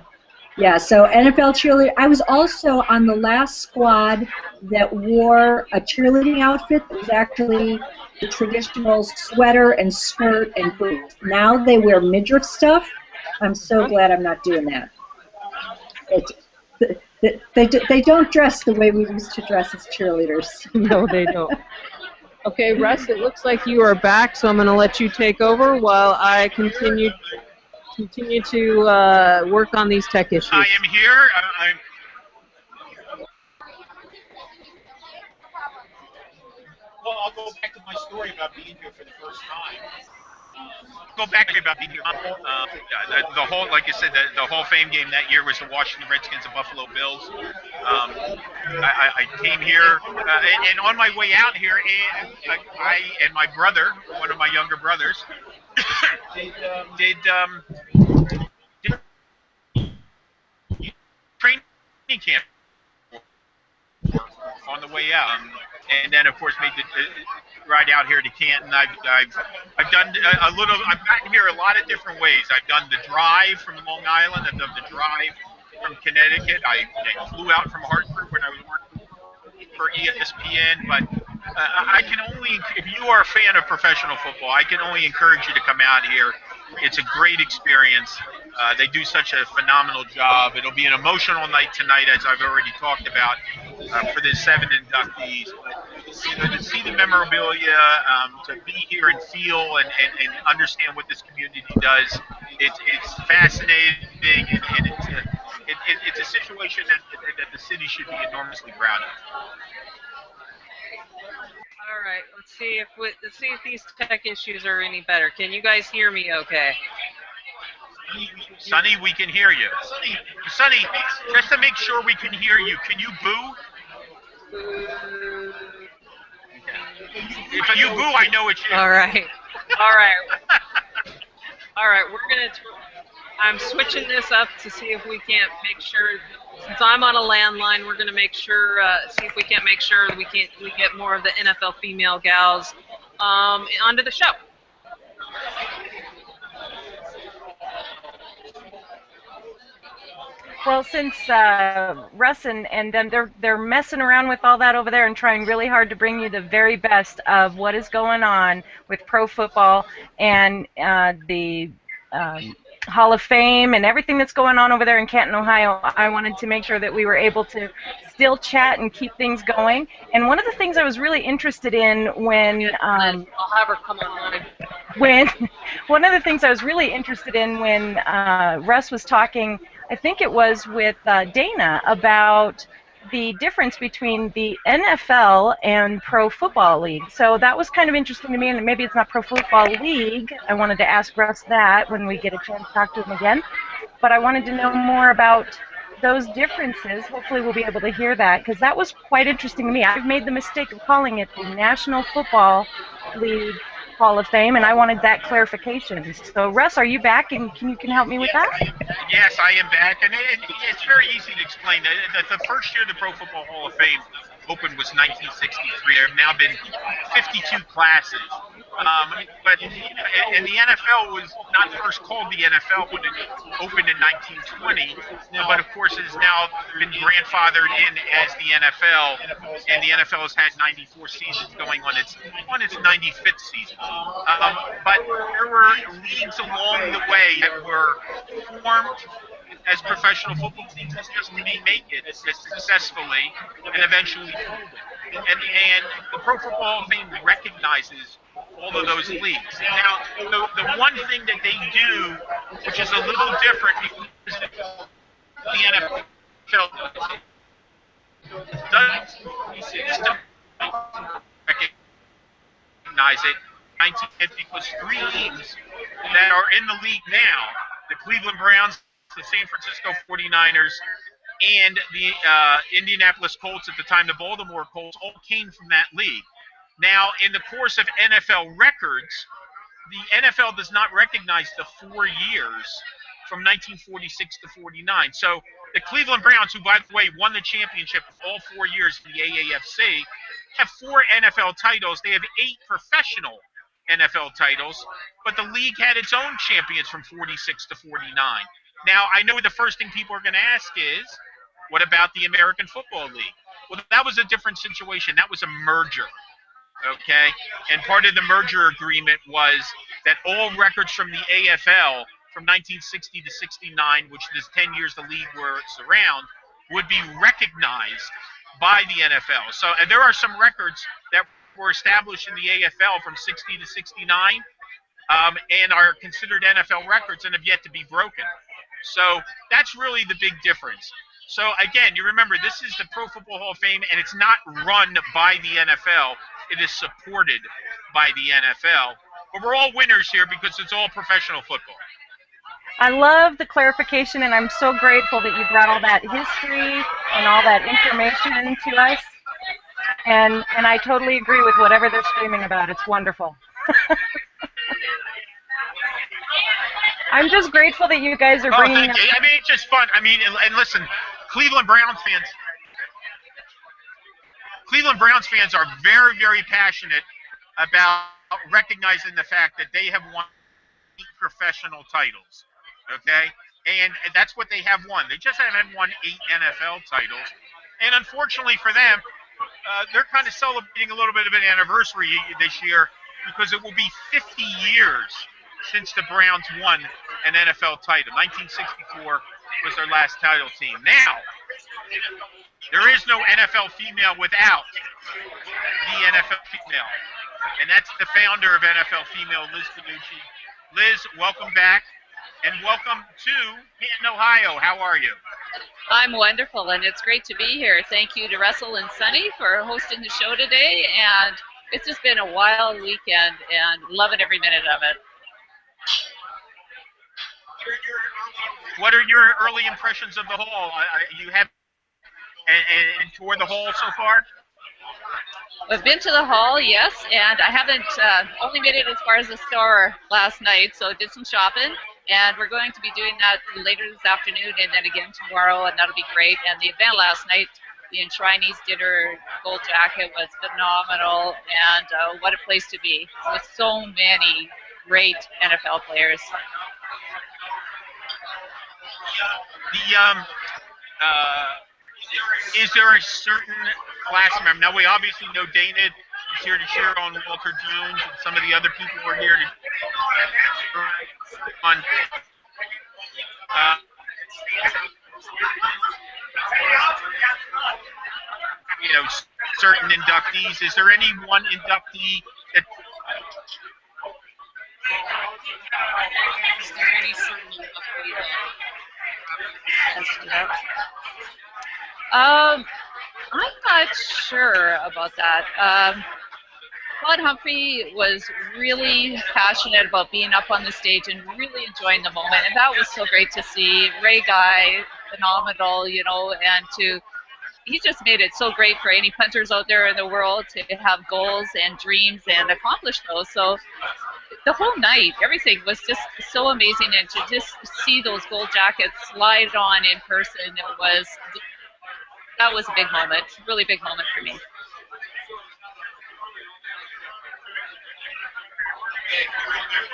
yeah, so NFL cheerleader. I was also on the last squad that wore a cheerleading outfit that was actually the traditional sweater and skirt and boots. Now they wear midriff stuff. I'm so glad I'm not doing that. They don't dress the way we used to dress as cheerleaders. No, they don't. Okay, Russ, it looks like you are back, so I'm going to let you take over while I continue to work on these tech issues. I am here. Well, I'll go back to my story about being here for the first time. Go back to about being here. The whole, like I said, the Hall of Fame game that year was the Washington Redskins and Buffalo Bills. I came here, and on my way out here, and I and my brother, one of my younger brothers, did training camp on the way out, and then of course made the ride out here to Canton. I've done a little. I've gotten here a lot of different ways. I've done the drive from Long Island. I've done the drive from Connecticut. I flew out from Hartford when I was working for ESPN. But I can only, if you are a fan of professional football, I can only encourage you to come out here. It's a great experience. They do such a phenomenal job. It'll be an emotional night tonight, as I've already talked about, for the 7 inductees. But, to see the memorabilia, to be here and feel and understand what this community does, it's fascinating, and it's a situation that the city should be enormously proud of. All right, let's see if these tech issues are any better. Can you guys hear me okay? Sonny, we can hear you. Sonny, just to make sure we can hear you, can you boo? If you boo, I know it's you. All right. I'm switching this up to see if we can't make sure. Since I'm on a landline, we're gonna make sure, see if we can't make sure we get more of the NFL female gals onto the show. Well, since Russ and them, they're messing around with all that over there and trying really hard to bring you the very best of what is going on with pro football and the Hall of Fame and everything that's going on over there in Canton, Ohio, I wanted to make sure that we were able to still chat and keep things going. And one of the things I was really interested in when I'll have her come online. One of the things I was really interested in when Russ was talking, I think it was with Dana, about the difference between the NFL and Pro Football League. So that was kind of interesting to me, and maybe it's not Pro Football League. I wanted to ask Russ that when we get a chance to talk to him again. But I wanted to know more about those differences. Hopefully we'll be able to hear that, because that was quite interesting to me. I've made the mistake of calling it the National Football League Hall of Fame, and I wanted that clarification. So, Russ, are you back, and can you help me with that? Yes, I am back, and it's very easy to explain. The first year the Pro Football Hall of Fame opened was 1963. There have now been 52 classes. But and the NFL was not first called the NFL when it opened in 1920, but of course it has now been grandfathered in as the NFL, and the NFL has had 94 seasons going on its 95th season. But there were leagues along the way that were formed as professional football teams just to make it as successfully and eventually folded. And the Pro Football Hall of Fame recognizes all of those leagues. Now, the one thing that they do, which is a little different, because the NFL does recognize it, because 3 leagues that are in the league now, the Cleveland Browns, the San Francisco 49ers, and the Indianapolis Colts, at the time the Baltimore Colts, all came from that league. Now, in the course of NFL records, the NFL does not recognize the 4 years from 1946 to 49. So the Cleveland Browns, who, by the way, won the championship all 4 years in the AAFC, have 4 NFL titles. They have 8 professional NFL titles, but the league had its own champions from 46 to 49. Now, I know the first thing people are going to ask is, what about the American Football League? Well, that was a different situation. That was a merger, okay? And part of the merger agreement was that all records from the AFL from 1960 to 69, which is 10 years the league was around, would be recognized by the NFL. So and there are some records that were established in the AFL from 60 to 69 and are considered NFL records and have yet to be broken. So that's really the big difference. So again, you remember, this is the Pro Football Hall of Fame, and it's not run by the NFL. It is supported by the NFL. But we're all winners here because it's all professional football. I love the clarification, and I'm so grateful that you brought all that history and all that information to us. And I totally agree with whatever they're screaming about. It's wonderful. I'm just grateful that you guys are bringing. Thank you. I mean, it's just fun. I mean, and listen, Cleveland Browns fans are very, very passionate about recognizing the fact that they have won 8 professional titles. Okay, and that's what they have won. They just haven't won 8 NFL titles, and unfortunately for them, they're kind of celebrating a little bit of an anniversary this year because it will be 50 years since the Browns won an NFL title. 1964 was their last title team. Now, there is no NFL female without the NFL female, and that's the founder of NFL Female, Liz Panucci. Liz, welcome back, and welcome to Canton, Ohio. How are you? I'm wonderful, and it's great to be here. Thank you to Russell and Sunny for hosting the show today, and it's just been a wild weekend, and loving every minute of it. What are your early impressions of the hall? You have and toured the hall so far? I've been to the hall, yes, and I haven't only made it as far as the store last night, so did some shopping, and we're going to be doing that later this afternoon and then again tomorrow, and that'll be great. And the event last night, the Enshrinees Dinner Gold Jacket, was phenomenal, and what a place to be with so many great NFL players. Is there a certain class member? Now, we obviously know Dana is here to cheer on Walter Jones, and some of the other people are here to on. Certain inductees. Is there any one inductee that? Is there any certain inductee that? I'm not sure about that. Claude Humphrey was really passionate about being up on the stage and really enjoying the moment, and that was so great to see. Ray Guy, phenomenal, and he just made it so great for any punters out there in the world to have goals and dreams and accomplish those. So the whole night, everything was just so amazing, and to just see those gold jackets slide on in person, that was a big moment, really big moment for me.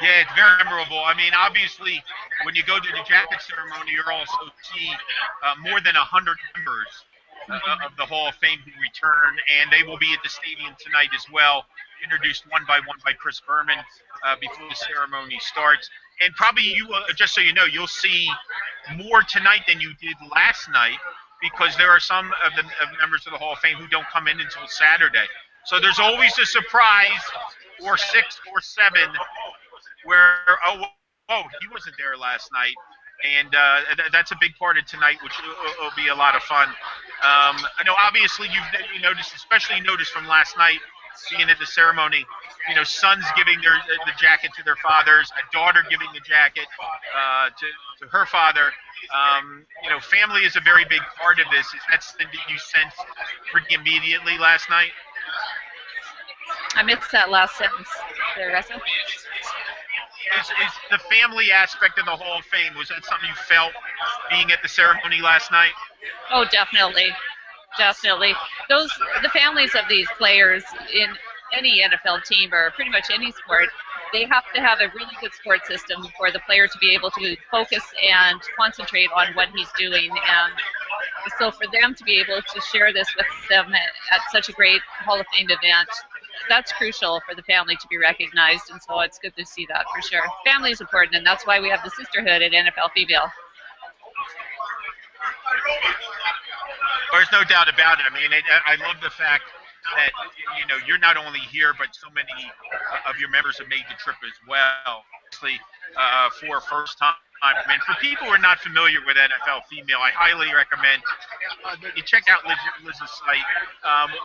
Yeah, it's very memorable. I mean, obviously, when you go to the jacket ceremony, you'll also see more than 100 members of the Hall of Fame who return, and they will be at the stadium tonight as well, introduced one by Chris Berman before the ceremony starts. And probably just so you know, you'll see more tonight than you did last night, because there are some of the members of the Hall of Fame who don't come in until Saturday. So there's always a surprise, or 6 or 7, where, he wasn't there last night. And that's a big part of tonight, which will be a lot of fun. I know, obviously, you noticed, especially noticed from last night, being at the ceremony, sons giving the jacket to their fathers, a daughter giving the jacket to her father. Family is a very big part of this. Is that something that you sensed pretty immediately last night? I missed that last sentence there, Russell. is the family aspect of the Hall of Fame, was that something you felt being at the ceremony last night? Oh, definitely. Definitely. The families of these players in any NFL team or pretty much any sport, they have to have a really good support system for the player to be able to focus and concentrate on what he's doing. And so for them to be able to share this with them at such a great Hall of Fame event, that's crucial for the family to be recognized. And so it's good to see that for sure. Family is important, and that's why we have the sisterhood at NFL Female. There's no doubt about it. I mean, I love the fact that, you're not only here, but so many of your members have made the trip as well. Obviously, for a first time. I mean, for people who are not familiar with NFL Female, I highly recommend that you check out Liz's site.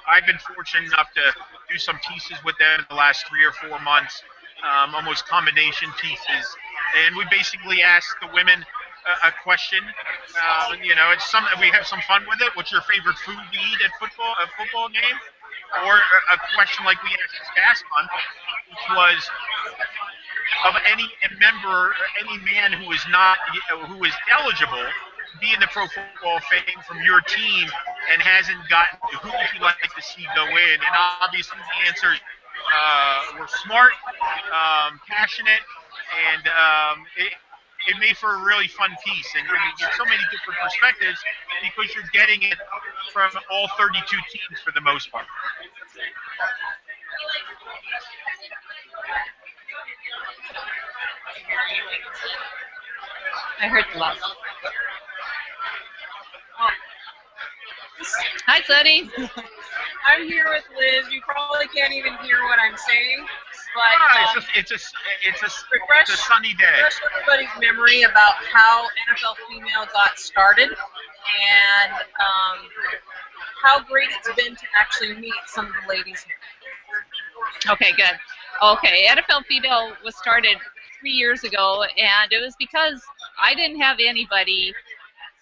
I've been fortunate enough to do some pieces with them in the last 3 or 4 months, almost combination pieces. And we basically ask the women a question. It's we have some fun with it. What's your favorite food to eat at a football game? Or a question like we asked Gascon, which was of any member, any man who is eligible to be in the Pro Football Fame from your team and hasn't gotten, who would you like to see go in? And obviously the answers were smart, passionate, and it made for a really fun piece. And you get so many different perspectives because you're getting it from all 32 teams for the most part. I heard the loss. Hi, Sunny. I'm here with Liz. You probably can't even hear what I'm saying, but it's a sunny day. Refresh everybody's memory about how NFL Female got started and how great it's been to actually meet some of the ladies here. Okay, good. Okay, NFL Female was started 3 years ago, and it was because I didn't have anybody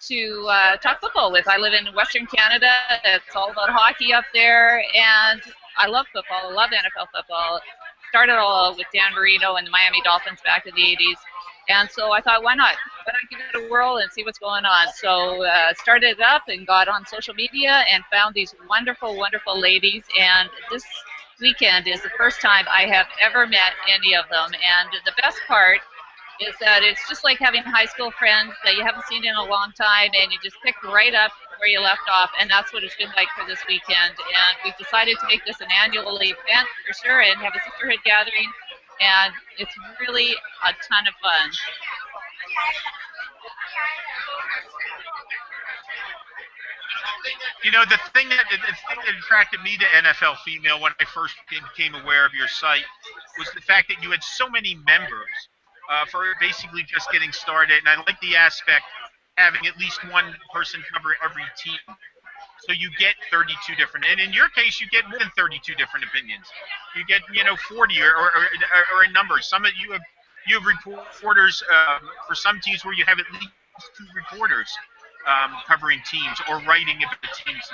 to talk football with. I live in Western Canada. It's all about hockey up there, and I love football. I love NFL football. Started all with Dan Marino and the Miami Dolphins back in the 80s, and so I thought, why not? Why not give it a whirl and see what's going on? So started it up and got on social media and found these wonderful, wonderful ladies, and this weekend is the first time I have ever met any of them, and the best part is that it's just like having high school friends that you haven't seen in a long time, and you just pick right up where you left off, and that's what it's been like for this weekend. And we've decided to make this an annual event for sure and have a sisterhood gathering, and it's really a ton of fun. The thing that attracted me to NFL Female when I first became aware of your site was the fact that you had so many members for basically just getting started. And I like the aspect having at least one person cover every team. So you get 32 different, and in your case, you get more than 32 different opinions. You get 40 or a number. Some of you have reporters for some teams where you have at least 2 reporters covering teams or writing about teams.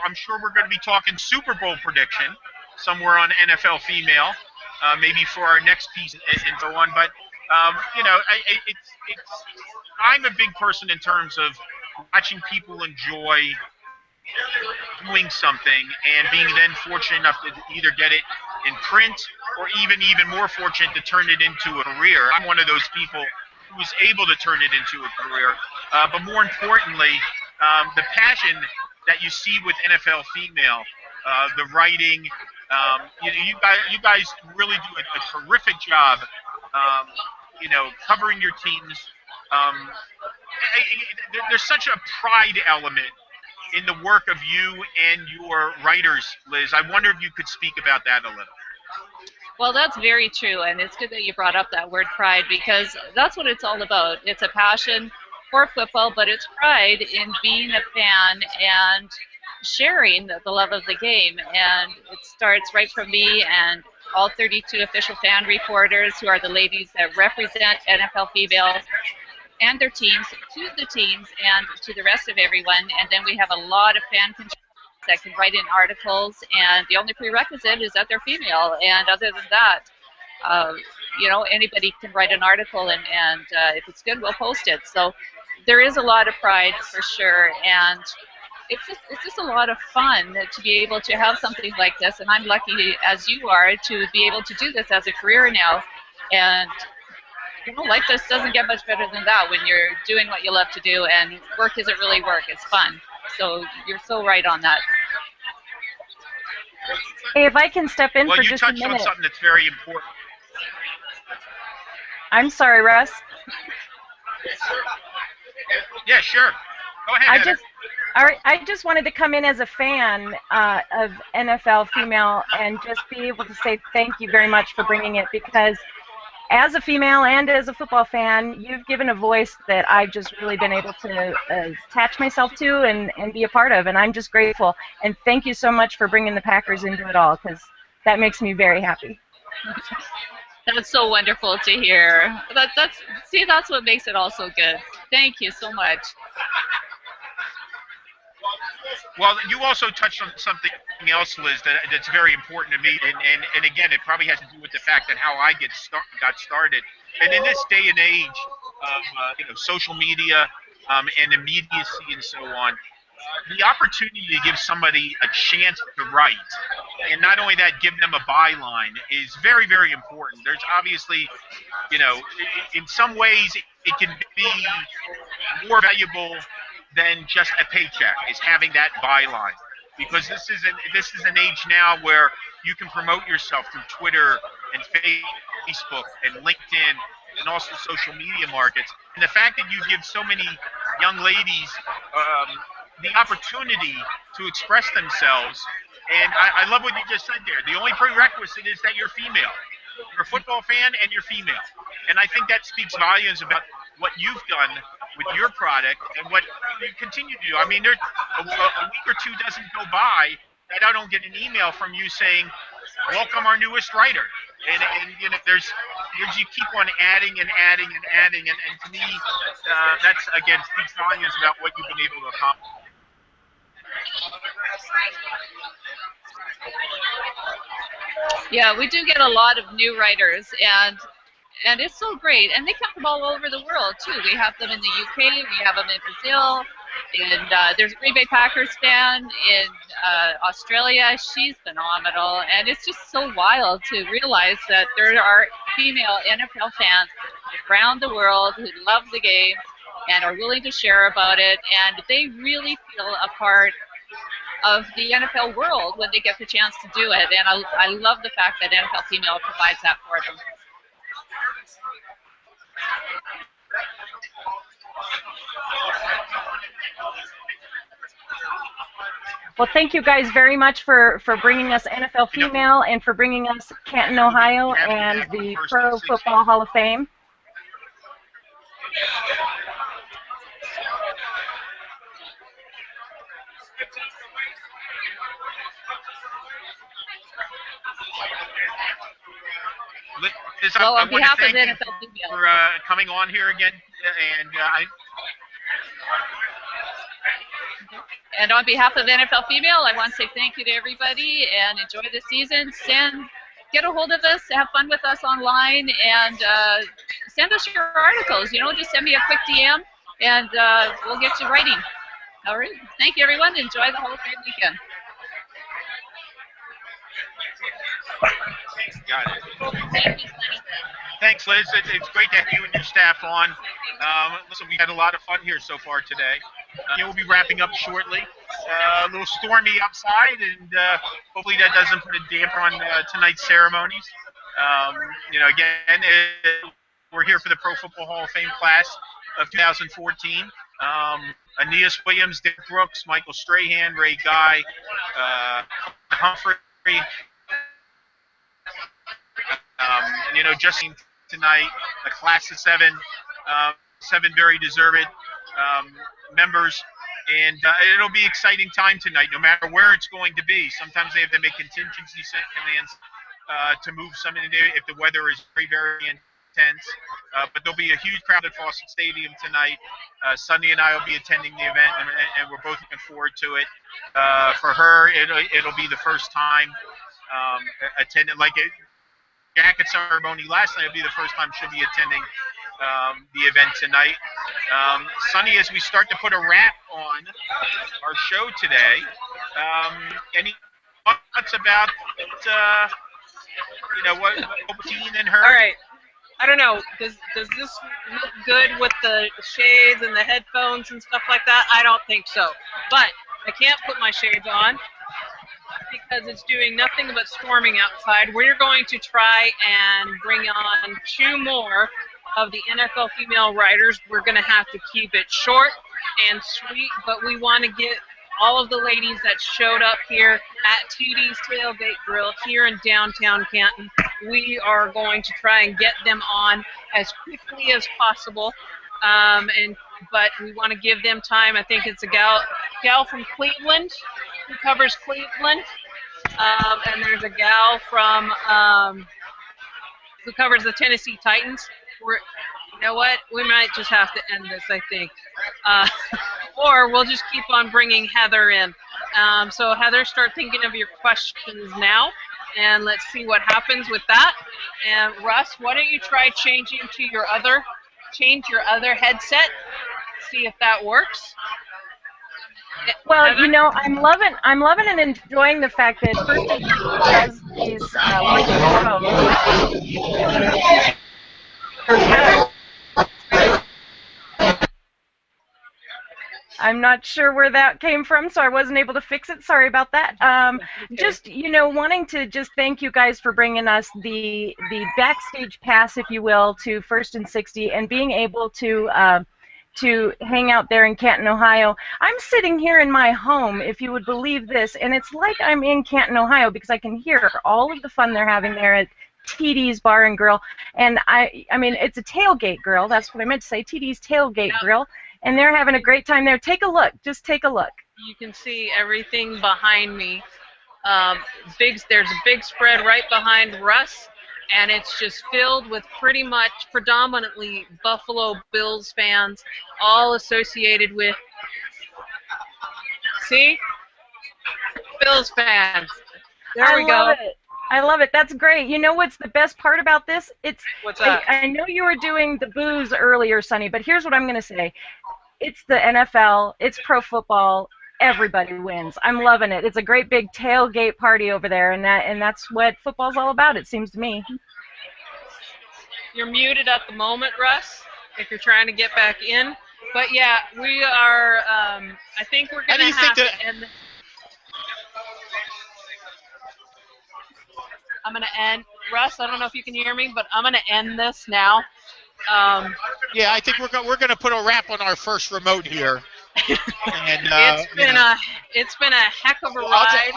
I'm sure we're going to be talking Super Bowl prediction somewhere on NFL Female, maybe for our next piece and so on. But I'm a big person in terms of watching people enjoy doing something and being then fortunate enough to either get it in print or even more fortunate to turn it into a career. I'm one of those people who was able to turn it into a career. But more importantly, the passion that you see with NFL Female, the writing, you guys really do a terrific job, covering your teams. There's such a pride element in the work of you and your writers, Liz. I wonder if you could speak about that a little. Well, that's very true, and it's good that you brought up that word pride, because that's what it's all about. It's a passion for football, but it's pride in being a fan and sharing the love of the game. And it starts right from me and all 32 official fan reporters, who are the ladies that represent NFL Female and their teams, to the teams and to the rest of everyone. And then we have a lot of fan contributors that can write in articles, and the only prerequisite is that they're female. And other than that, uh, anybody can write an article, and if it's good, we'll post it. So there is a lot of pride for sure, and it's just a lot of fun to be able to have something like this. And I'm lucky, as you are, to be able to do this as a career now. And life just doesn't get much better than that when you're doing what you love to do, and work isn't really work, it's fun. So you're so right on that. Hey, if I can step in well, for you just a touched on minute. something that's very important. I'm sorry, Russ. Yeah, sure. Go ahead, Heather. I just wanted to come in as a fan of NFL female and just be able to say thank you very much for bringing it, because as a female and as a football fan, you've given a voice that I've just really been able to attach myself to and be a part of, and I'm just grateful. And thank you so much for bringing the Packers into it all, because that makes me very happy. That's so wonderful to hear. That's what makes it all so good. Thank you so much. Well, you also touched on something else, Liz, that's very important to me, and again, it probably has to do with the fact that how I got started. And in this day and age of social media and immediacy and so on, the opportunity to give somebody a chance to write, and not only that, give them a byline, is very, very important. There's obviously, in some ways, it can be more valuable than just a paycheck, is having that byline, because this is an age now where you can promote yourself through Twitter and Facebook and LinkedIn and also social media markets. And the fact that you give so many young ladies the opportunity to express themselves, and I love what you just said there. The only prerequisite is that you're female. You're a football fan and you're female. And I think that speaks volumes about what you've done with your product and what you continue to do. I mean, there's a week or two doesn't go by that I don't get an email from you saying, welcome our newest writer. And there's you keep on adding and adding and adding. And to me, that's, again, speaks volumes about what you've been able to accomplish. Yeah, we do get a lot of new writers, and it's so great. And they come from all over the world too. We have them in the UK, we have them in Brazil, and there's a Green Bay Packers fan in Australia. She's phenomenal, and it's just so wild to realize that there are female NFL fans around the world who love the game and are willing to share about it, and they really feel a part of the NFL world when they get the chance to do it. And I love the fact that NFL Female provides that for them. Well, thank you guys very much for bringing us NFL Female and for bringing us Canton, Ohio, and the Pro Football Hall of Fame. Liz, Well, I on want behalf to of thank NFL you Female, for coming on here again, and on behalf of NFL Female, I want to say thank you to everybody and enjoy the season. Get a hold of us, have fun with us online, and send us your articles. Just send me a quick DM, and we'll get you writing. All right. Thank you, everyone. Enjoy the Hall of Fame weekend. Got it. Thanks, Liz. It's great to have you and your staff on. Listen, we had a lot of fun here so far today. We'll be wrapping up shortly. A little stormy outside, and hopefully that doesn't put a damper on tonight's ceremonies. Again, we're here for the Pro Football Hall of Fame class of 2014. Aeneas Williams, Dick Brooks, Michael Strahan, Ray Guy, Humphrey. Just tonight, a class of seven very deserved members, and it'll be an exciting time tonight, no matter where it's going to be. Sometimes they have to make contingency plans to move something if the weather is very, very intense. tents. But there'll be a huge crowd at Fawcett Stadium tonight. Sunny and I will be attending the event, and we're both looking forward to it. For her, it'll be the first time attending, like a jacket ceremony last night. It'll be the first time she'll be attending the event tonight. Sunny, as we start to put a wrap on our show today, any thoughts about what Dean and her? All right. I don't know. Does this look good with the shades and the headphones and stuff like that? I don't think so. But I can't put my shades on because it's doing nothing but storming outside. We're going to try and bring on 2 more of the NFL female writers. We're going to have to keep it short and sweet, but we want to get all of the ladies that showed up here at TD's Tailgate Grill here in downtown Canton. We are going to try and get them on as quickly as possible, but we want to give them time. I think it's a gal from Cleveland who covers Cleveland, and there's a gal from who covers the Tennessee Titans. You know what? We might just have to end this, I think. Or we'll just keep on bringing Heather in. So Heather, start thinking of your questions now, and let's see what happens with that. And Russ, why don't you try changing to your other headset, see if that works. Well, Heather? I'm loving and enjoying the fact that First and has these I'm not sure where that came from, so I wasn't able to fix it. Sorry about that. Just, wanting to just thank you guys for bringing us the backstage pass, if you will, to First and 60 and being able to hang out there in Canton, Ohio. I'm sitting here in my home, if you would believe this, and it's like I'm in Canton, Ohio, because I can hear all of the fun they're having there at TD's Bar and Grill. And I mean, it's a tailgate grill. That's what I meant to say, TD's Tailgate Grill. And they're having a great time there. Take a look. Just take a look. You can see everything behind me. There's a big spread right behind Russ, and it's just filled with predominantly Buffalo Bills fans, all associated with, see? Bills fans. There we go. I love it. That's great. You know what's the best part about this? What's that? I know you were doing the booze earlier, Sonny, but here's what I'm going to say. It's the NFL. It's pro football. Everybody wins. I'm loving it. It's a great big tailgate party over there, and that's what football's all about, it seems to me. You're muted at the moment, Russ, if you're trying to get back in. But yeah, we are, I think we're going to have to end. I'm going to end. Russ, I don't know if you can hear me, but I'm going to end this now. Yeah, I think we're going to put a wrap on our first remote here. And, it's been a heck of a ride.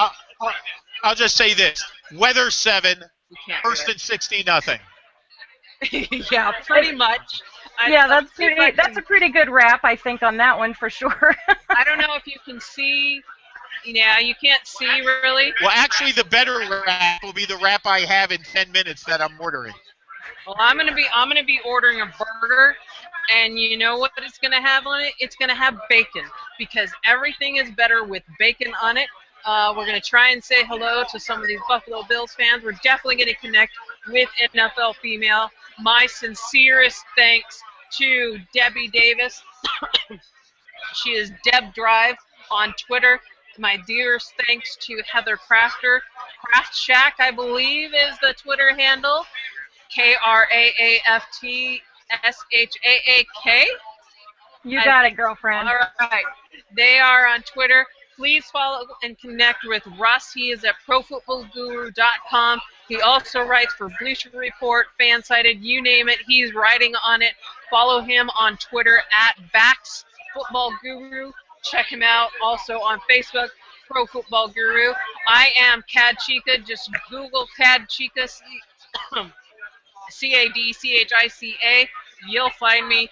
I'll just say this: weather 7, First and 60 nothing. Yeah, pretty much. That's a pretty good wrap, I think, on that one for sure. I don't know if you can see. Yeah, you can't see really. Well, actually, the better wrap will be the wrap I have in 10 minutes that I'm ordering. Well, I'm gonna be ordering a burger, and you know what it's gonna have on it? It's gonna have bacon, because everything is better with bacon on it. We're gonna try and say hello to some of these Buffalo Bills fans. We're definitely gonna connect with NFL Female. My sincerest thanks to Debbie Davis. She is Deb Drive on Twitter. My dearest thanks to Heather Crafter. Craft Shack, I believe, is the Twitter handle. KRAAFTSHAAK. You got it, girlfriend. All right. They are on Twitter. Please follow and connect with Russ. He is at ProFootballGuru.com. He also writes for Bleacher Report, Fansided, you name it. He's writing on it. Follow him on Twitter at Bax Football Guru. Check him out also on Facebook, Pro Football Guru. I am Cad Chica. Just Google Cad Chica, CADCHICA. You'll find me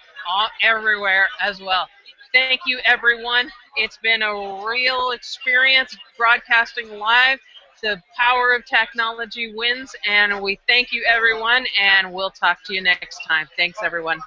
everywhere as well. Thank you, everyone. It's been a real experience broadcasting live the power of technology wins, and we thank you, everyone, and we'll talk to you next time. Thanks, everyone.